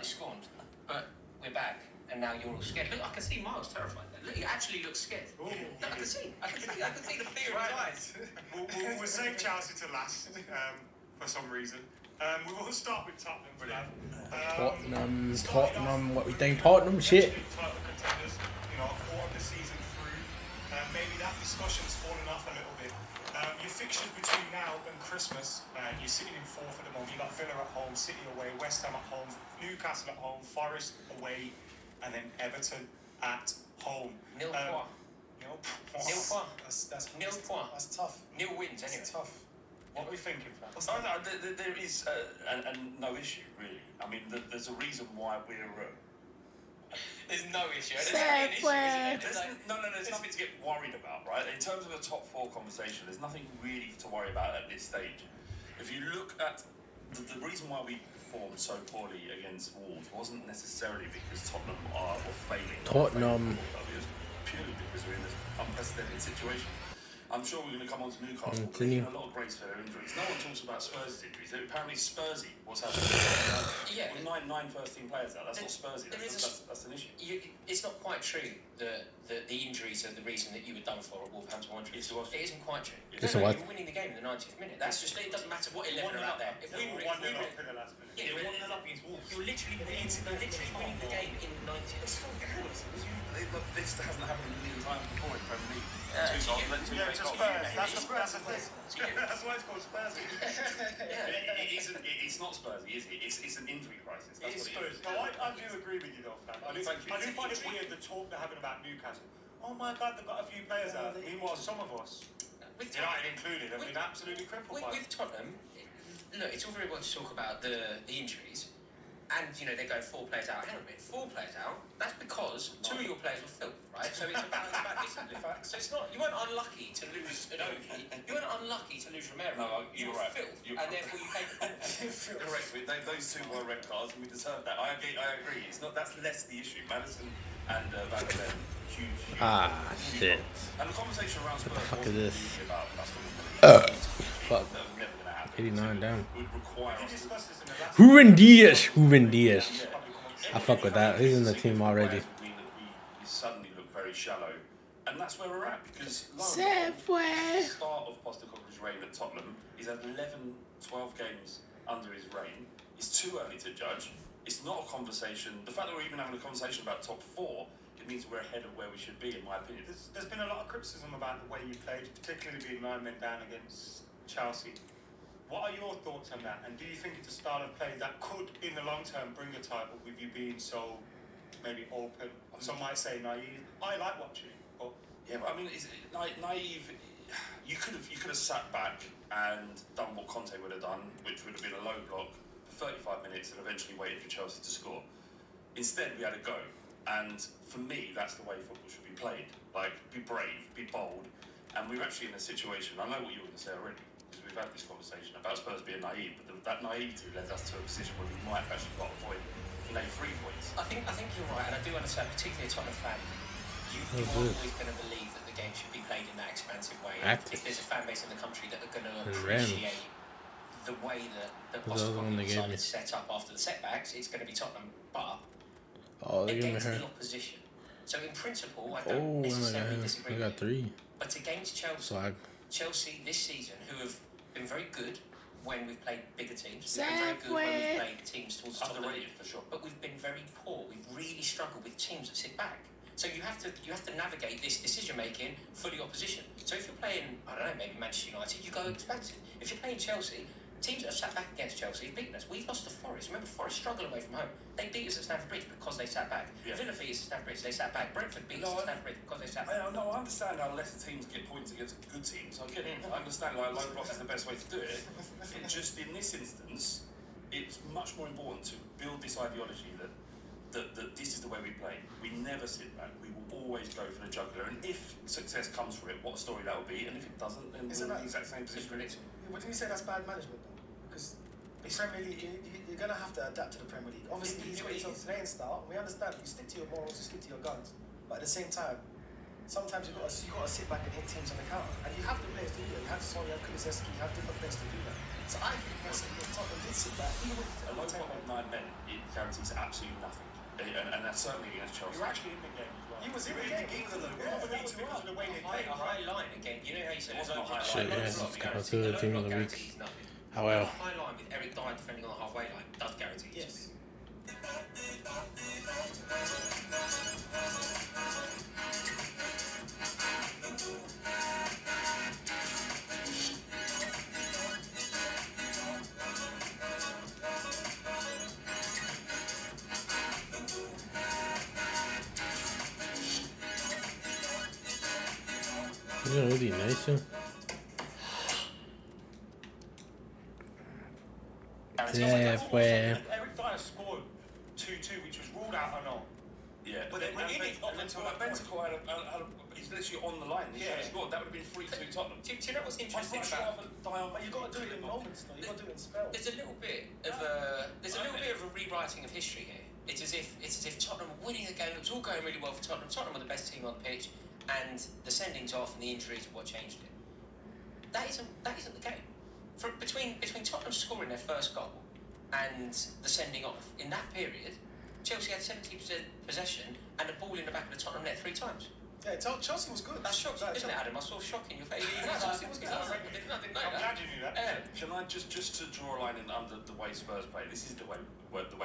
scorned, but we're back, and now you're all scared. Look, I can see Miles terrified there. Look, he actually looks scared. Ooh. No, I can see the fear in his eyes. We'll save Chelsea to last for some reason. We will start with Tottenham. Tottenham, what we think? Tottenham shit. Title contenders, a quarter of the season through. Maybe that discussion's fallen off a little bit. Your fixtures between now and Christmas, you're sitting in fourth at the moment. You've got Villa at home, City away, West Ham at home, Newcastle at home, Forest away, and then Everton at home. Nil points. That's Nil points. That's tough. Nil wins, anyway. That's tough. What are we thinking, Fran? There is no issue, really. I mean, there's a reason why we're... There's no issue. There's nothing to get worried about, right? In terms of a top four conversation, there's nothing really to worry about at this stage. If you look at the reason why we performed so poorly against Wolves wasn't necessarily because Tottenham were failing. It was purely because we're in this unprecedented situation. I'm sure we're going to come on to Newcastle. We're getting a lot of grace for their injuries. No one talks about Spurs' injuries. Apparently Spursy, what's happening? Yeah. With nine first-team players out. That's not Spursy. That's an issue. It's not quite true that the injuries are the reason that you were done for at Wolverhampton Wanderers. It isn't quite true. You were winning the game in the 90th minute. That's just, it doesn't matter what 11 are out there. If we were 1-0 up in the last minute. Yeah, 1-0 up against Wolves. You're literally winning the game in the 90th. This hasn't happened a million times before in Premier League. That's the Spurs. That's the thing. That's why it's called Spurs. It's not Spursy, is it? It's an injury crisis. It is Spurs. No, I do agree with you, though, Fran. I do find it weird the talk they're having about Newcastle. Oh my God, they've got a few players out. Meanwhile, some of us, United included, have been absolutely crippled by it. With Tottenham, look, it's all very well to talk about the injuries. And, they go 4 players out. Hang on a minute, 4 players out? That's because 2 of your players were filth, right? So it's about discipline. So it's not, you weren't unlucky to lose Adoki. You weren't unlucky to lose Romero. No, you were right. filth, and therefore you paid the penalty. Correct. Those 2 were red cards, and we deserved that. I agree. It's not. That's less the issue. Madison and Van der Ven, huge. Shit. And the conversation around Spurs. What the fuck is this? Fuck. 89 down. Ruben Diaz. I fuck with that. He's in the team already. We suddenly look very shallow. And that's where we're at, because the start of Postecoglou's reign at Tottenham, he's had 12 games under his reign. It's too early to judge. It's not a conversation. The fact that we're even having a conversation about top 4, it means we're ahead of where we should be, in my opinion. There's been a lot of criticism about the way you played, particularly being 9 men down against Chelsea. What are your thoughts on that? And do you think it's a style of play that could, in the long term, bring a title with you being so maybe open? Some might say naive. I like watching it, but yeah, but I mean, naive. You could have sat back and done what Conte would have done, which would have been a low block for 35 minutes and eventually waited for Chelsea to score. Instead, we had a go, and for me, that's the way football should be played. Like, be brave, be bold, and we're actually in a situation. I know what you were going to say already. We've had this conversation about Spurs being naive, but that naivety led us to a position where we might have actually got a point, 3 points. I think you're right, and I do understand, particularly a Tottenham fan, you're always going to believe that the game should be played in that expansive way. If there's a fan base in the country that are going to appreciate the way that Postecoglou decided to set up after the setbacks, it's going to be Tottenham, but against the opposition. So in principle, I don't necessarily disagree with you. But against Chelsea this season, who have been very good when we've played bigger teams. We've been very good when we've played teams towards the top of the league, for sure. But we've been very poor. We've really struggled with teams that sit back. So you have to navigate this decision making for the opposition. So if you're playing, I don't know, maybe Manchester United, you go expansive. If you're playing Chelsea, teams that have sat back against Chelsea have beaten us. We've lost to Forest. Remember, Forest struggled away from home. They beat us at Stamford Bridge because they sat back. Yeah. Villa beat us at Stamford Bridge, they sat back. Brentford beat us at Stamford Bridge because they sat back. I understand how lesser teams get points against good teams. I get it. I understand low blocks is the best way to do it. Just in this instance, it's much more important to build this ideology that this is the way we play. We never sit back. We will always go for the jugular. And if success comes from it, what story that will be. And if it doesn't, then we're in the exact same position. Wouldn't you say that's bad management, though? Because the Premier League, you're going to have to adapt to the Premier League. Obviously, he's got his own playing style. We understand. You stick to your morals, you stick to your guns. But at the same time, sometimes you got to sit back and hit teams on the counter, and you have the players to do that. You have Son, you have Kulusevski, you have different players to do that. So I think Tottenham did sit back. Even with A low block with 9 men, it guarantees absolutely nothing. And that's certainly against Chelsea. You were actually in the game as well. He was in the game with a low block. Because of the way they played. A high line again. You know how you said It wasn't a high Shit, line. yeah, Low block it's got to guarantees- the team of low the block week. guarantees nothing. How well? A high line with Eric Dyer defending on the halfway line does guarantee you. Yes. Isn't it really nice, huh? Yeah, fue. Eric Dyer scored 2-2, which was ruled out or not. Yeah, But then when he did, Bentancur he's literally on the line. He should have scored. That would have been 3-2 Tottenham. Do you know what's interesting I'd much about? rather die on. But you got to do it in moments, though. You got to do it in spells. There's a little bit of a rewriting of history here. It's as if Tottenham were winning the game. It was all going really well for Tottenham. Tottenham were the best team on the pitch, and the sendings off and the injuries were what changed it. That isn't the game. Between Tottenham scoring their first goal and the sending off in that period, Chelsea had 70% possession and the ball in the back of the Tottenham net 3 times. Yeah, Chelsea was good. That's shocking, isn't it, Adam? I saw shock in your face. Chelsea was good. I didn't know I'm glad you knew that. Can I just to draw a line in under the way Spurs play? This is the way we're going to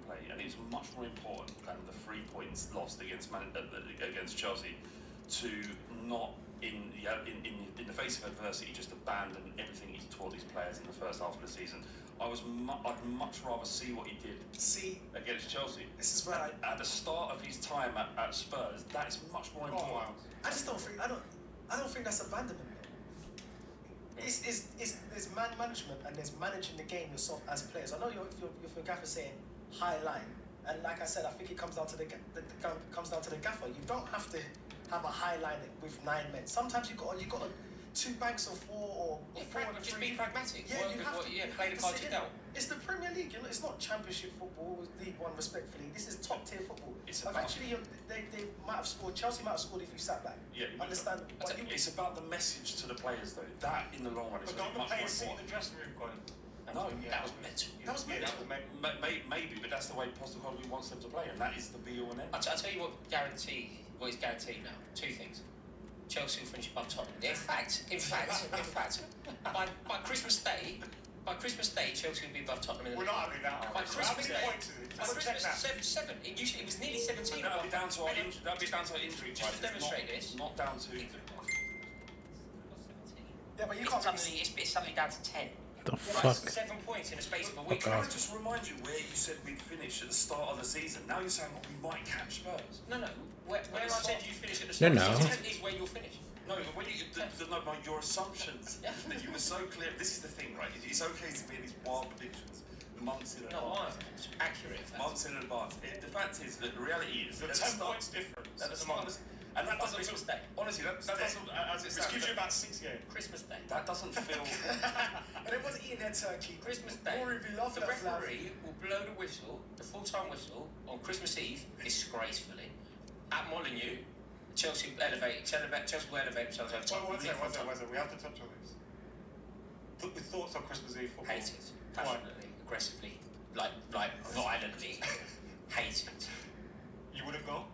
play, and it's much more important than the 3 points lost against Chelsea to not in the face of adversity just abandon everything he's taught these players in the first half of the season. I'd much rather see what he did against Chelsea. This is where at the start of his time at Spurs, that is much more important. I just don't think I don't think that's abandonment. There's man management and there's managing the game yourself as players. I know your gaffer saying high line, and like I said, I think it comes down to the gaffer. You don't have to have a high line with 9 men. Sometimes you got 2 banks of 4 or 4 and 3. Just be pragmatic. Yeah, you have to. Play the cards you dealt. It's the Premier League. It's not Championship football, League One. Respectfully, this is top tier football. Eventually, they might have scored. Chelsea might have scored if you sat back. Yeah, Understand? It's about the message to the players, though. That in the long run is But don't the much more players sit in important. the dressing room going? No, That was mental. That was mental. Maybe, but that's the way Postecoglou wants them to play, and that is the be all and end. I'll tell you what is guaranteed now. 2 things. Chelsea will finish above Tottenham. In fact, by Christmas Day, Chelsea will be above Tottenham in the We're league. not having that. By How Christmas many Day, points is it? by Let's check Christmas that. 7. It was nearly 17. That'll be down to injury. Just to demonstrate this. Not down to. Yeah, but you can't really. It's suddenly down to 10. The Right, fuck? 7 points in the space of a week. Fuck Can I off. just remind you where you said we'd finish at the start of the season? Now you're saying, we might catch Spurs. No. Where I said you finish at the No, start no. is where you'll finish. No, but when your assumptions that you were so clear. This is the thing, right? It's okay to be in these wild predictions months in advance. It's accurate. Months in advance. The fact is that the reality is The that 10 points difference. at the start of and that doesn't Christmas Day. honestly that doesn't as it Which sounds, gives you about 6 games. Christmas Day. that doesn't feel And they wasn't eating their turkey. Christmas Day. Or if you love The that flag. referee will blow the whistle, the full-time whistle, on Christmas Eve, disgracefully. At Molineux, Chelsea will elevate themselves over top. One second. We have to touch on this. With thoughts on Christmas Eve football. Hate it. Passionately, aggressively, like violently. Hate it. You wouldn't go?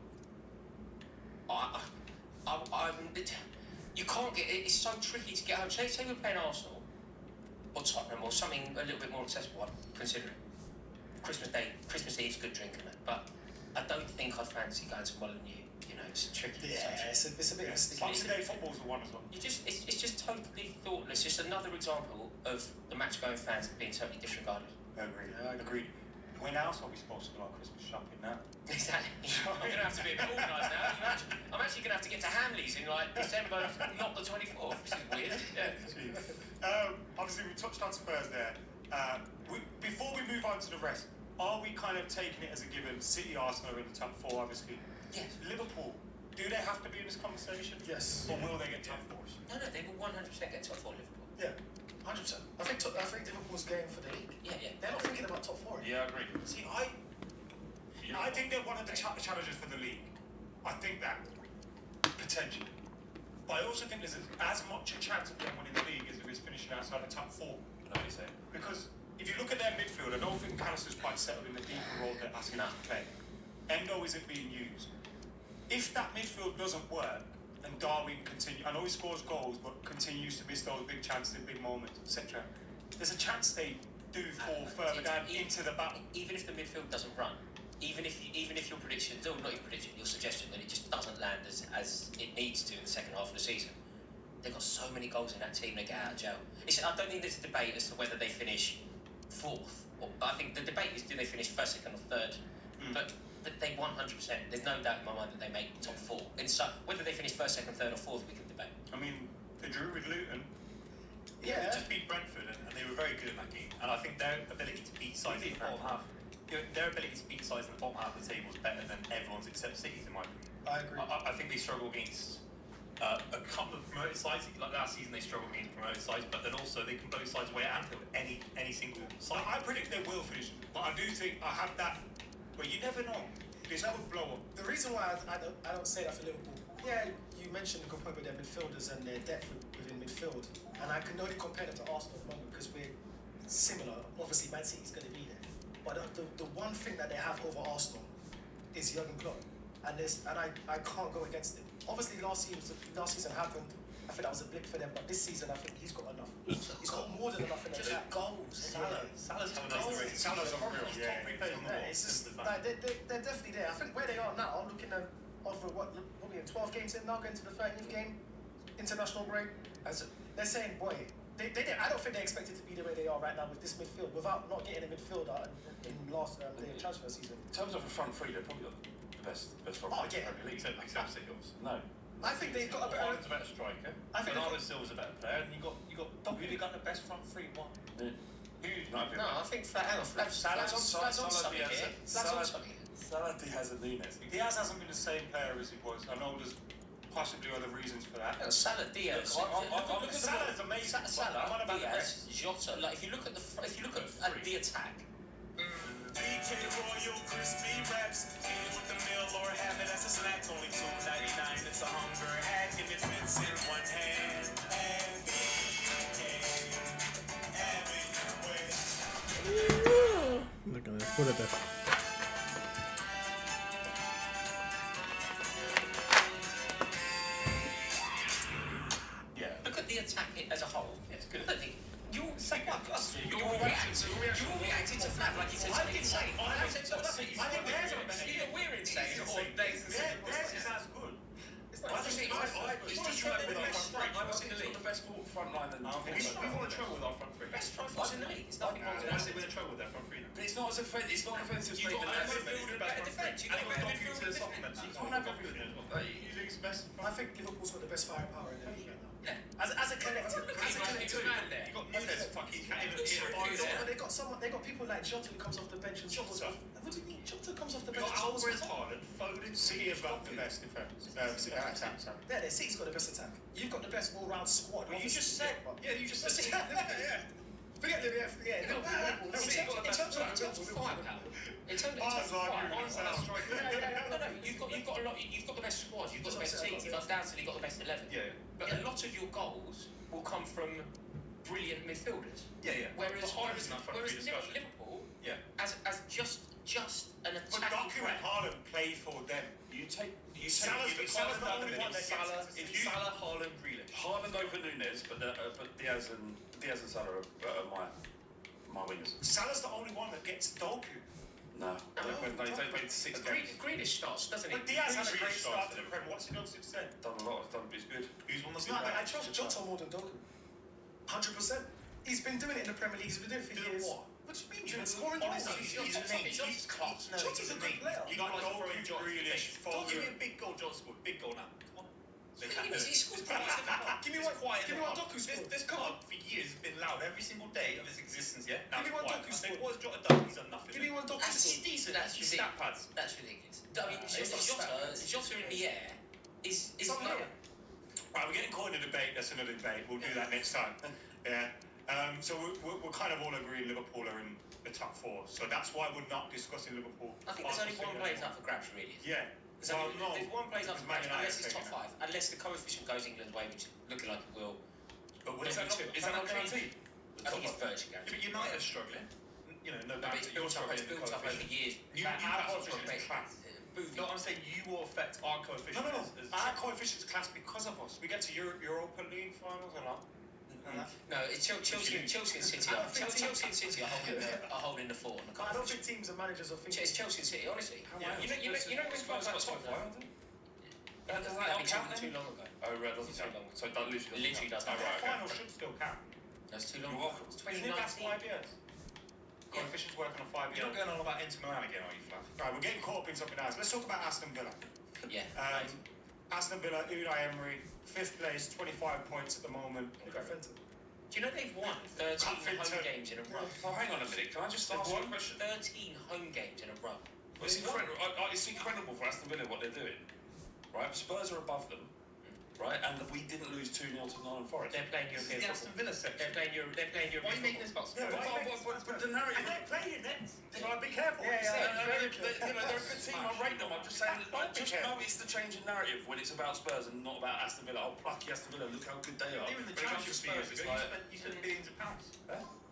You can't get it. It's so tricky to get home. Say we're playing Arsenal or Tottenham or something a little bit more accessible. Considering Christmas Day, Christmas Eve's good drinking, but I don't think I'd fancy going to Molineux. You know, it's tricky. Yeah, it's a bit of a sticky. Boxing Day football's the one as well. It's just totally thoughtless. Just another example of the match-going fans being totally disregarded. Agreed. We're now so we're supposed to do our Christmas shopping now. Exactly. I'm going to have to be a bit organised now. I'm actually going to have to get to Hamleys in like December, not the 24th. This is weird. Yeah. Obviously, we touched on Spurs there. Before we move on to the rest, are we kind of taking it as a given? City, Arsenal are in the top 4, obviously. Yes. Liverpool, do they have to be in this conversation? Yes. Or will they get top 4s? No, they will 100% get top 4 Liverpool. Yeah, 100%. I think Liverpool's going for the league. Yeah. They're not thinking about top 4. Yeah, I agree. See, I think they're one of the challengers for the league. I think that potentially. But I also think there's as much a chance of them winning the league as there is finishing outside the top 4. I know what you're saying. Because if you look at their midfield, I don't think Callister's quite settled in the deeper role they're asking him to play. Endo isn't being used. If that midfield doesn't work, and Darwin I know he scores goals, but continues to miss those big chances in big moments, etc. There's a chance they do fall further down into the battle. Even if the midfield doesn't run, even if your prediction, no, not your prediction, your suggestion that it just doesn't land as it needs to in the second half of the season, they've got so many goals in that team they get out of jail. I don't think there's a debate as to whether they finish 4th. I think the debate is do they finish 1st, 2nd, or 3rd. But they 100%. There's no doubt in my mind that they make top 4. And so whether they finish 1st, 2nd, 3rd, or 4th, we can debate. I mean, they drew with Luton. Yeah, they just beat Brentford, and they were very good in that game. And I think their ability to beat sides in the bottom half, their ability to beat sides in the bottom half of the table is better than everyone's except City's, in my opinion. I agree. I think they struggle against a couple of promoted sides. Like last season, they struggled against promoted sides, but then also they can blow sides away at Anfield. Any single side. I predict they will finish, but I do think I have that. But you never know. This could blow up. The reason why I don't say that for Liverpool, yeah, you mentioned the good point with their midfielders and their depth within midfield, and I can only compare that to Arsenal at the moment because we're similar. Obviously, Man City's going to be there, but the one thing that they have over Arsenal is Jurgen Klopp, and I can't go against it. Obviously, last season happened. I think that was a blip for them, but this season I think he's got enough. He's got more than enough in the attack. Goals. Salah's unreal. Yeah. Top 3 players on the world. It's just like they're definitely there. I think where they are now, looking at over what we in 12 games in now, going to the 13th game, international break. They're saying, boy, they I don't think they expected to be the way they are right now with this midfield without not getting a midfielder in last the transfer season. In terms of a front 3, they're probably the best front 3 in the Premier League. Except City, obviously. No. I think they've got a better. Haaland's a better striker. I think Bernardo Silva's a better player, and you got Really got the best front 3. What? No, I think Salah's on something here. Salah, Diaz, and Nunes. Diaz hasn't been the same player as he was. I know there's possibly other reasons for that. Salah, Diaz. Salah's amazing. Salah, Diaz, Jota. Like if you look at the attack. BK Royal Crispy Wraps. Eat it with the meal or have it as a snack. Only $2.99. It's a hunger hack and it fits in one hand. And everywhere. Look at this. What at that? Yeah. Look at the attack as a whole. It's good. You're reacting to Flav like he said something insane. I think we're insane or Theirs is as good. He's just trying with our front 3. I was in the league. The best front line than We want to trouble with our front 3. best front fours in the league. It's nothing wrong with I that. say we're in trouble with their front 3 now. But it's not as offensive. It's not offensive You've got statement. a midfield and better defence. You've got a better midfield and defence. You can't have everything. You think it's best. I think Liverpool's got the best firepower in the league right now. Yeah. As a collective, there. You got Nunes fucking can't even hit a bar. but they got people like Jota who comes off the bench and Jota? What do you mean? Jota comes off the You bench. got Alvarez, Haaland, Foden, City have got the best defence. Attack. Yeah, the City's got the best attack. You've got the best all-round squad. Well, you just said. Yeah, you just said. Yeah. Forget the Liverpool. In terms of firepower, you've got a lot. You've got the best squad. You've got the best teams. You've undoubtedly got the best 11. Yeah. But a lot of your goals will come from brilliant midfielders. Yeah. Whereas discussion. Liverpool, Yeah. as just an But attacking Doku and Haaland play for them. Salah's the only one that Salah, gets Salah, Haaland, Grealish. Haaland over Nunes, but Diaz and Salah are my wingers. Salah's the only one that gets Doku. No, they played 6 games. Greenish starts, doesn't he? But Diaz had a great Grealish start started to the Prem. What's he done since then? Done a lot. He's good. Who's won the No, but I trust Jota more than Doku. 100%. He's been doing it in the Premier League. He's been doing it for years. What? What do you mean? He's been scoring goals. Jota's class. Jota's a good player. You got Doku, Doku, Grealish, Don't give me Foden. a big goal, John scored. Big goal now. Come on. He scores points. Give me one Doku scored. This club for years has been loud every single day of its existence, yeah? Now Give me it's one quiet. Doku I think scored. what has Jota done? He's done nothing. Give me one Doku He's scored. decent. That's He's stat pads. That's ridiculous. I mean, Jota in the air is unreal. Right, we're getting caught in a debate. That's another debate. We'll do that next time. Yeah. So we're kind of all agreeing Liverpool are in the top 4. So that's why we're not discussing Liverpool. I think there's only one place up for grabs, really. Yeah. So No, if one plays up to because Man match, unless United it's top taking 5, unless the coefficient goes England's way, which is looking like it will. But is that not guaranteed? I think it's virtually Yeah, guaranteed. but United are struggling. You know, no But doubt it's that you're built up struggling in the over coefficient. years. Newcastle coefficient struggling. is class. No, I'm saying you will affect our coefficient. No. as Our coefficient is class because of us. We get to Europa League finals a lot. No, it's Chelsea and City. Chelsea and City are holding the fort on the I don't coefficient. think teams and managers are thinking. It's Chelsea and City, honestly. Yeah. You know when Spurs got top 5? That doesn't too long ago. Oh, right, doesn't Too count. long ago. So that literally Literally doesn't. Oh, right, Final okay. should still count. That's too long You're ago. welcome. It's Isn't it that's 2019. 5 years? Coefficient's working on 5 You're years. not going on about Inter Milan again, are you, Flav? Right, we're getting caught up in something else. Let's talk about Aston Villa. Yeah. Aston Villa, Unai Emery, 5th place, 25 points at the moment. Look at Fenton. Do you know they've won 13 home games in a row? Oh, hang on a minute. Can I just ask one question? 13 home games in a row. Well, it's incredible for Aston Villa what they're doing. Right? Spurs are above them. Right? And we didn't lose 2-0 to Nottingham Forest. They're playing This is European the football. Aston Villa section. They're playing European Why are you making this football. about Spurs? But the narrative. And they're playing it. So be careful what you Yeah, say. They're a good team. I rate them. I'm just saying. Just notice the change in narrative when it's about Spurs and not about Aston Villa. Oh, plucky Aston Villa! Look how good they are. They were in the When it comes to Championship a few years Spurs, it's ago. like, You spent billions of pounds.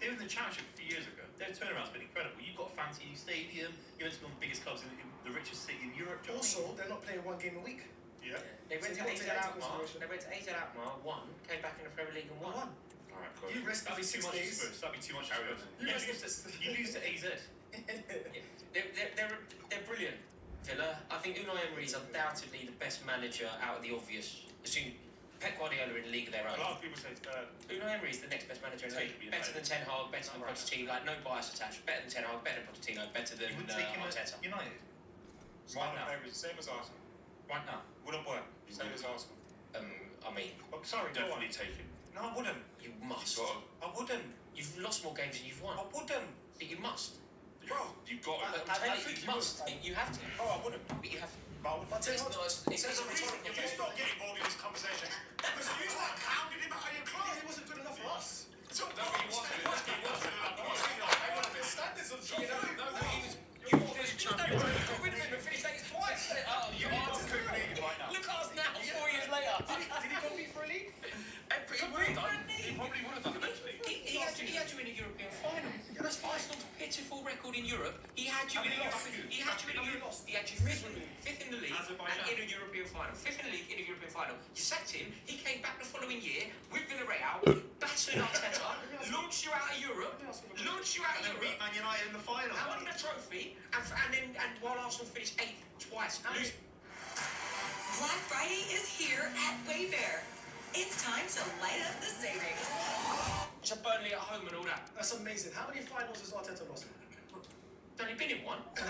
They were in the Championship a few years ago. Their turnaround's been incredible. You've got a fancy new stadium. You're meant to be one of the biggest clubs in the richest city in Europe. Do you know what I mean? Also, they're not playing one game a week. Yeah. They went So to you've got to take AZ that into Alkmaar. consideration. They went to AZ Alkmaar, won, came back in the Premier League and won. One. all right, cool. You rest That'd be every 6 too much for days. Spurs. That'd be too much for Spurs. You lose to AZ. They're brilliant. Villa. I think Unai Emery is undoubtedly the best manager out of the obvious. Assuming Pep Guardiola in the league of their A own. lot of people say third. Unai Emery is the next best manager in the league. Better than Ten Hag, better than Pochettino. Like no bias attached. Better than Ten Hag, better than Pochettino, better than You would take him at Arteta. United Right now. Same as Arsenal. right now. Wouldn't work. Same as Arsenal. I mean, Oh, sorry, go on. Definitely take him. No, I wouldn't. you must. I wouldn't. You've lost more games than you've won. I wouldn't. But you must. Bro. You've got I'm to. telling you, think you you must. You have to. Oh, I wouldn't. But you have to. But I would. But It's not. It's There's a a reason rhetorical you question. not get involved in this conversation. Because you not counted him out of your Yeah, class. it wasn't good enough for us. So, no, he standards of You know, you just champion. Wait a minute, finished like twice. Oh, you are the Premier League right now. Look at us now, 4 years later. Did he compete for a league? He probably would have done eventually. He had you in a European final. That's Arsenal's pitiful record in Europe. He had you in a European. He had you in a European. He had you fifth in the league and in a European final. Fifth in the league in a European final. You sacked him. He came back the following year with Villarreal, battered Arteta, launched you out of Europe, And then beat Man United in the final. won the trophy, and while Arsenal finished 8th twice. Black Friday is here at Wayfair. It's time to light up the savings. So Burnley at home and all that. That's amazing. How many finals has Arteta lost? Only been in one. And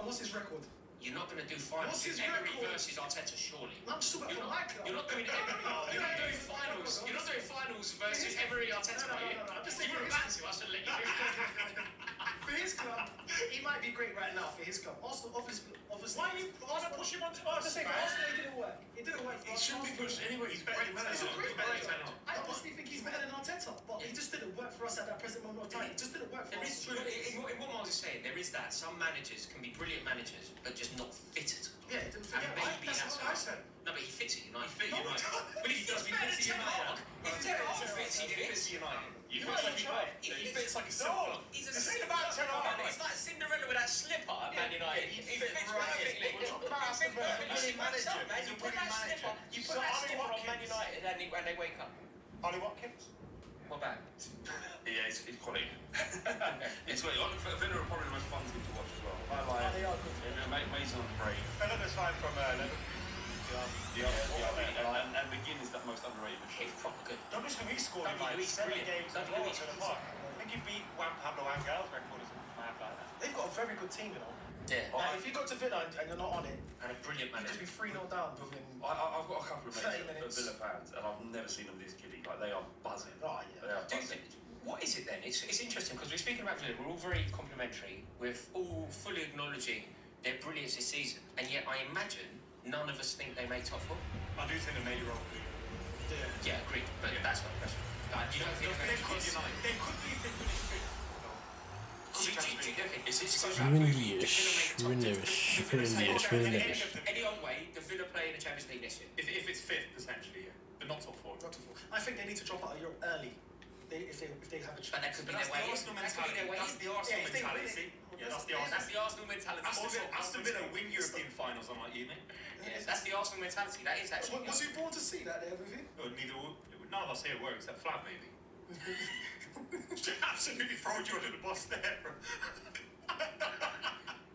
what's his record? You're not going to do finals. What's his Emery record? versus Arteta, surely. I'm just talking You're about for my club. not, you're not doing Emery. You're not doing finals. You're not doing finals versus Emery Arteta, are you? No. I'm just saying You for were his, back to us and let you do it. for his club, he might be great right now for his club. Arsenal, obviously. Why are you push him onto I'm us, just saying, man? Arsenal, it didn't work. It didn't work for He shouldn't be pushed anyway. He's better than He's a great manager. manager. I honestly think he's better than Arteta, but he just didn't work for us at that present moment of time. It just didn't work for There us. is, in what Miles is saying, there is that. Some managers can be brilliant managers, but just not fitted. Yeah, it didn't fit. And maybe That's that's what I said. No, but he fits at United. He fit United. But if he does, he fits at United. If Ten Hag fits, he fits. He fits like a simple. He's a This ain't about Ten Hag. It's like Cinderella with that slipper at Man United. He fits perfectly. He fits perfectly. He's a You put brilliant that manager. slipper, you put that slipper on Man United and they wake up. Ollie Watkins. What about? Yeah, it's quality. It's great. Villa are probably the most fun team to watch as well. I like. They are good. Mason on the break. Fella that's fine from Liverpool. And McGinn is the most underrated. He's proper good. Douglas Luiz scored in David like Luiz, 7 brilliant. games in a David row Luiz, to the park. I think he beat Pablo Angel's record as a man like that. They've got a very good team, you know. Yeah. Like, if you go to Villa and you're not on it, And a brilliant you could manager. be 3-0 down within. I've got a couple of 30 mates minutes. Villa fans, and I've never seen them this giddy. Like they are buzzing. Oh, They yeah. are buzzing. What is it then? It's interesting because we're speaking about Villa. We're all very complimentary. We're all fully acknowledging their brilliance this season, and yet I imagine none of us think they make top 4. I do think they made Europa League. Yeah, agreed. But that's my question. You don't think They could be if they finish fifth. Okay, Windy-ish, windy-ish. Any old way, the Villa play in the Champions League this year. If it's fifth, potentially, yeah. But not top four. Not to fall. I think they need to drop out of Europe early. If they have a chance. But that could be That's their the way. Arsenal That could be their mentality. way. That's the Arsenal Yeah, if they mentality. win See? it- Yeah, that's the That's Arsenal. the Arsenal mentality. Aston Villa win European finals, unlike you, mate. Yes, that's the Arsenal mentality. That is actually. Was you born to see that there with you? None of us here were except Flav, maybe. Absolutely throwing you under the bus there, bro.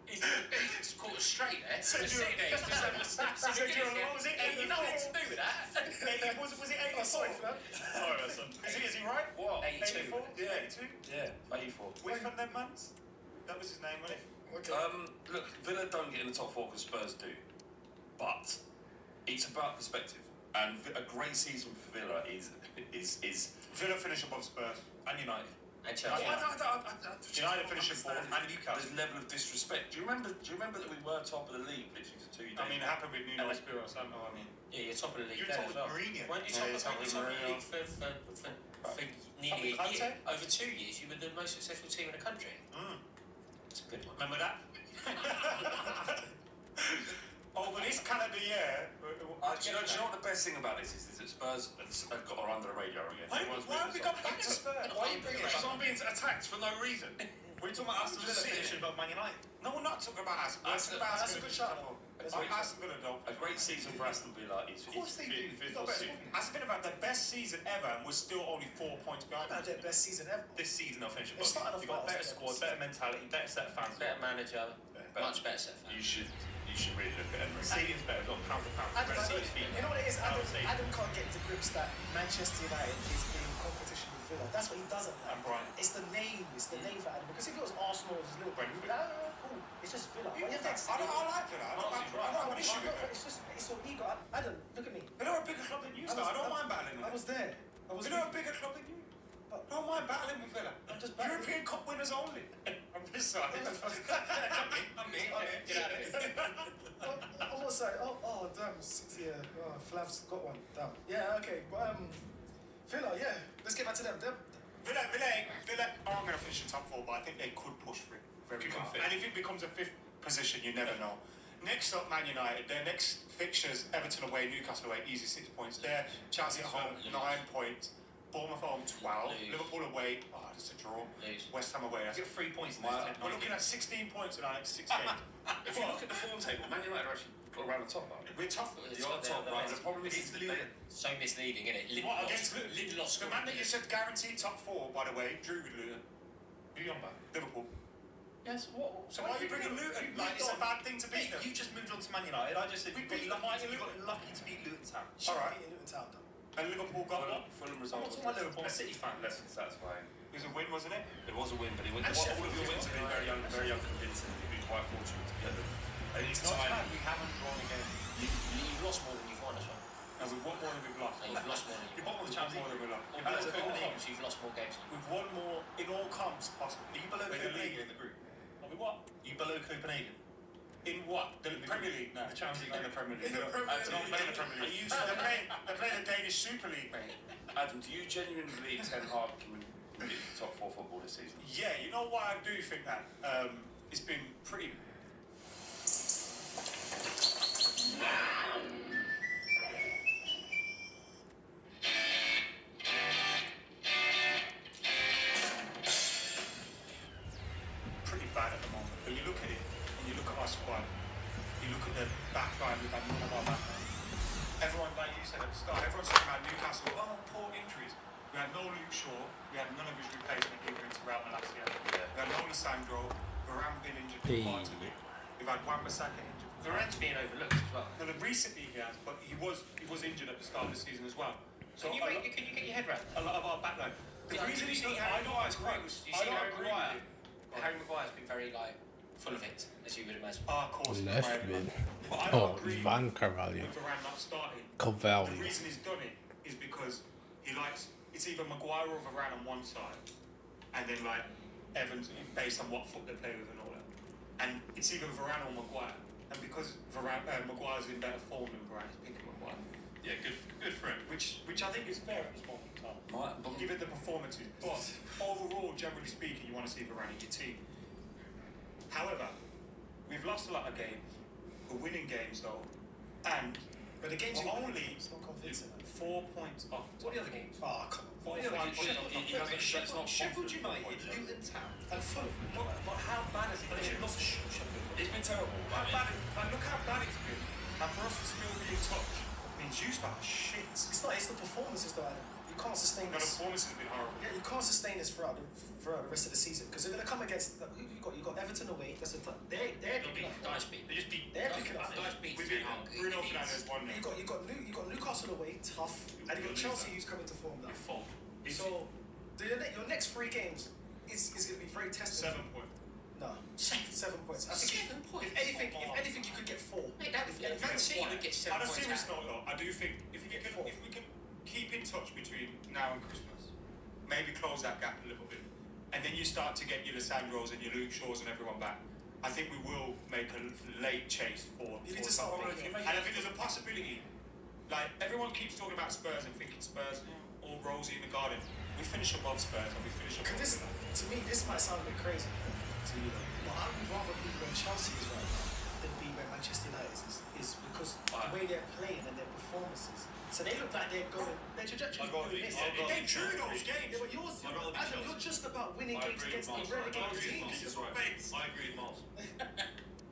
He's just caught us straight there. Said Just you're- sitting there, he's just having a snap. Said you're- what was it? Ain't nothing to do with that. Was it 84? Sorry for that. Sorry, that's something. Is he right? What? 82. 84? Yeah. 82? Yeah, 84. With and them mans? That was his name, wasn't it? Okay. Look, Villa don't get in the top four because Spurs do, but it's about perspective. And a great season for Villa is Villa finish above Spurs and United. And Chelsea. United finish in fourth and Newcastle. There's level of disrespect. Do you remember that we were top of the league literally for 2 years? I mean, it happened with Nuno Espirito Santo. I mean, Yeah, you're top of the league you were there top as with well. Mourinho. Weren't you Yeah, top of the Mourinho. league for nearly a Conte? year? Over 2 years, you were the most successful team in the country. It's a good one. Remember that? Over this calendar year. Do you know what the best thing about this is that Spurs have got are under the radar again. Why have we gone back to Spurs? Why are you bringing it Because up? I'm being attacked for no reason. We're talking about Aston Villa finishing above Man United. No, we're not talking about Aston. That's a good shout. Aston Villa don't. A great season for Aston Villa is Of course they do. fifth No, or but sixth. Aston Villa had their best season ever and we're still only 4 points behind. Not their best season ever. This season they'll finish They started above. off You've got well, better yeah. squad, better mentality, better set of fans. Better manager, much better set of You fans. should really look at Emery. Stadium's better, as well, pound for pound. Adam, So to speak. you know what it is? I would say- Adam can't get to grips that Manchester United is in competition with Villa. That's what he doesn't like. And Brighton. It's the name for Adam. Because if it was Arsenal, it's Liverpool, Brentford. cool. It's just Villa. But you have to I like Villa. I don't have an issue with it. It's your ego. Adam, look at me. Villa are a bigger club than you, so I don't mind battling I with was there. I was Villa are a bigger club than you. I don't mind battling with Villa. I'm just battling. European Cup winners only. I'm just sorry. I'm me. Get out of here. I'm not sorry. Oh, damn. Yeah. Oh, Flav's got one. Damn. Yeah, okay. But, Villa, yeah. Let's get back to them. Villa aren't going to finish in top four, but I think they could push for it very Become well. fifth. And if it becomes a fifth position, you never know. Next up, Man United. Their next fixtures: Everton away, Newcastle away, easy 6 points. There, Chelsea at home, 9 points. Bournemouth at home, 12. Lose. Liverpool away, that's a draw. Lose. West Ham away, that's You get 3 points in My- this 10. we're looking at 16 points in our next 6 games. If you look at the form table, Man United are actually around the top, aren't they? We're tough. You're on top, right? The problem is So misleading, isn't it? What, against Luton? Lindelof The man that you said guaranteed top 4, by the way, drew with Luton. Who you on about? Liverpool. Yes, what? So why are you bringing Luton? Like, it's a bad thing to beat them. You just moved on to Man United. I just said We you got beat lucky, Luton. you got lucky to beat Luton Town. Alright. Luton Town, though. And Liverpool got what? Fulham I'm result. not talking about Liverpool. I'm a City fan. Less than satisfying. It was a win, wasn't it? It was a win, but And all of Sheffield your wins as have been very unconvincing. You've been quite fortunate to get them. And it's Not time. bad, we haven't drawn again. You've lost more than you've won as well. And we've won more than we've lost. And you've lost more than You you've bought won. one the Champions More than League. we've lost. In Below both Copenhagen. comps, you've lost more games. We've won more in all comps possible. Are you below In the Copenhagen league. in the group? Are we what? Are you below Copenhagen? In what? The Premier League? No. The Champions League. In the Premier League. In the Premier They're not playing the Premier League. They're playing the Danish Super League, mate. Adam, do you genuinely believe Ten Hag can win the top 4 football this season? Yeah, you know why I do think that? It's been pretty. Pretty bad at the moment. But you look at it, and you look at our squad, you look at the back line, we've had none of our back line. Everyone, like you said at the start, everyone's talking about Newcastle, poor injuries. We had no Luke Shaw, we had none of his replacement either into Real last year. We had no Lissandro, Varane been injured for part of it. We've had Wan-Bissaka injured. Varane's being overlooked as well. Now, recently he has, but he was injured at the start of the season as well. So Can you get your head around that? a lot of our back line. The Yeah, reason you he's see not, Harry I don't Maguire's agree. quotes. You I see don't Harry agree Maguire. with him. Harry Maguire's been very full of it, as you would imagine. Of course. Nashville. But I don't Oh, agree Van Carvalho. with Varane not starting. Carvalho. The reason he's done it is because he likes, it's either Maguire or Varane on one side, and then like Evans based on what foot they play with and all that. And it's either Varane or Maguire. And because Maguire's in better form than Varane, he's picking Maguire. Yeah, good for him. Which I think is fair at this moment in time. But Give it the performances. But overall, generally speaking, you want to see Varane in your team. However, We've lost a lot of games. We're winning games though, and But the games we're only it's not convincing. 4 points off. What are the other games? Oh, come on. What are the other games? Sheffield United, Luton Town, And Fulham. But how bad has it been? They've lost Sheffield. It's been terrible. How bad look how bad it's been. And for us to still be in touch means you start shit. It's not. It's the performances though, Adam. You can't sustain The this. performance has been horrible. Yeah, you can't sustain this throughout the rest of the season because they're going to come against. Who you got? You got Everton away. That's a tough. They're picking up. They just beat. They're picking up. beat We Ten beat Hag. Bruno Fernandes won. You got Newcastle away, tough, and you got Chelsea who's coming to form now. So your next 3 games is going to be very testing. 7 points. No, 7 points. I think 7 points. If anything, you could get 4. Mate, that would Man City would get 7 On a points. serious out. note though, I do think if we can keep in touch between now and Christmas, maybe close that gap a little bit, and then you start to get your Lissandros and your Luke Shaws and everyone back, I think we will make a late chase for You need to start something. already. And I think there's a possibility. Like everyone keeps talking about Spurs and thinking Spurs all rosy in the garden. We finish above Spurs and we finish above. Because to me, this might sound a bit crazy to you, but I would rather be where Chelsea is right now than be where Manchester United is because the way they're playing and their performances. So they look like they're going. Their trajectory is going this. They drew those games. Yeah, but Adam, you're just about winning games against the relegated teams. I agree with Miles.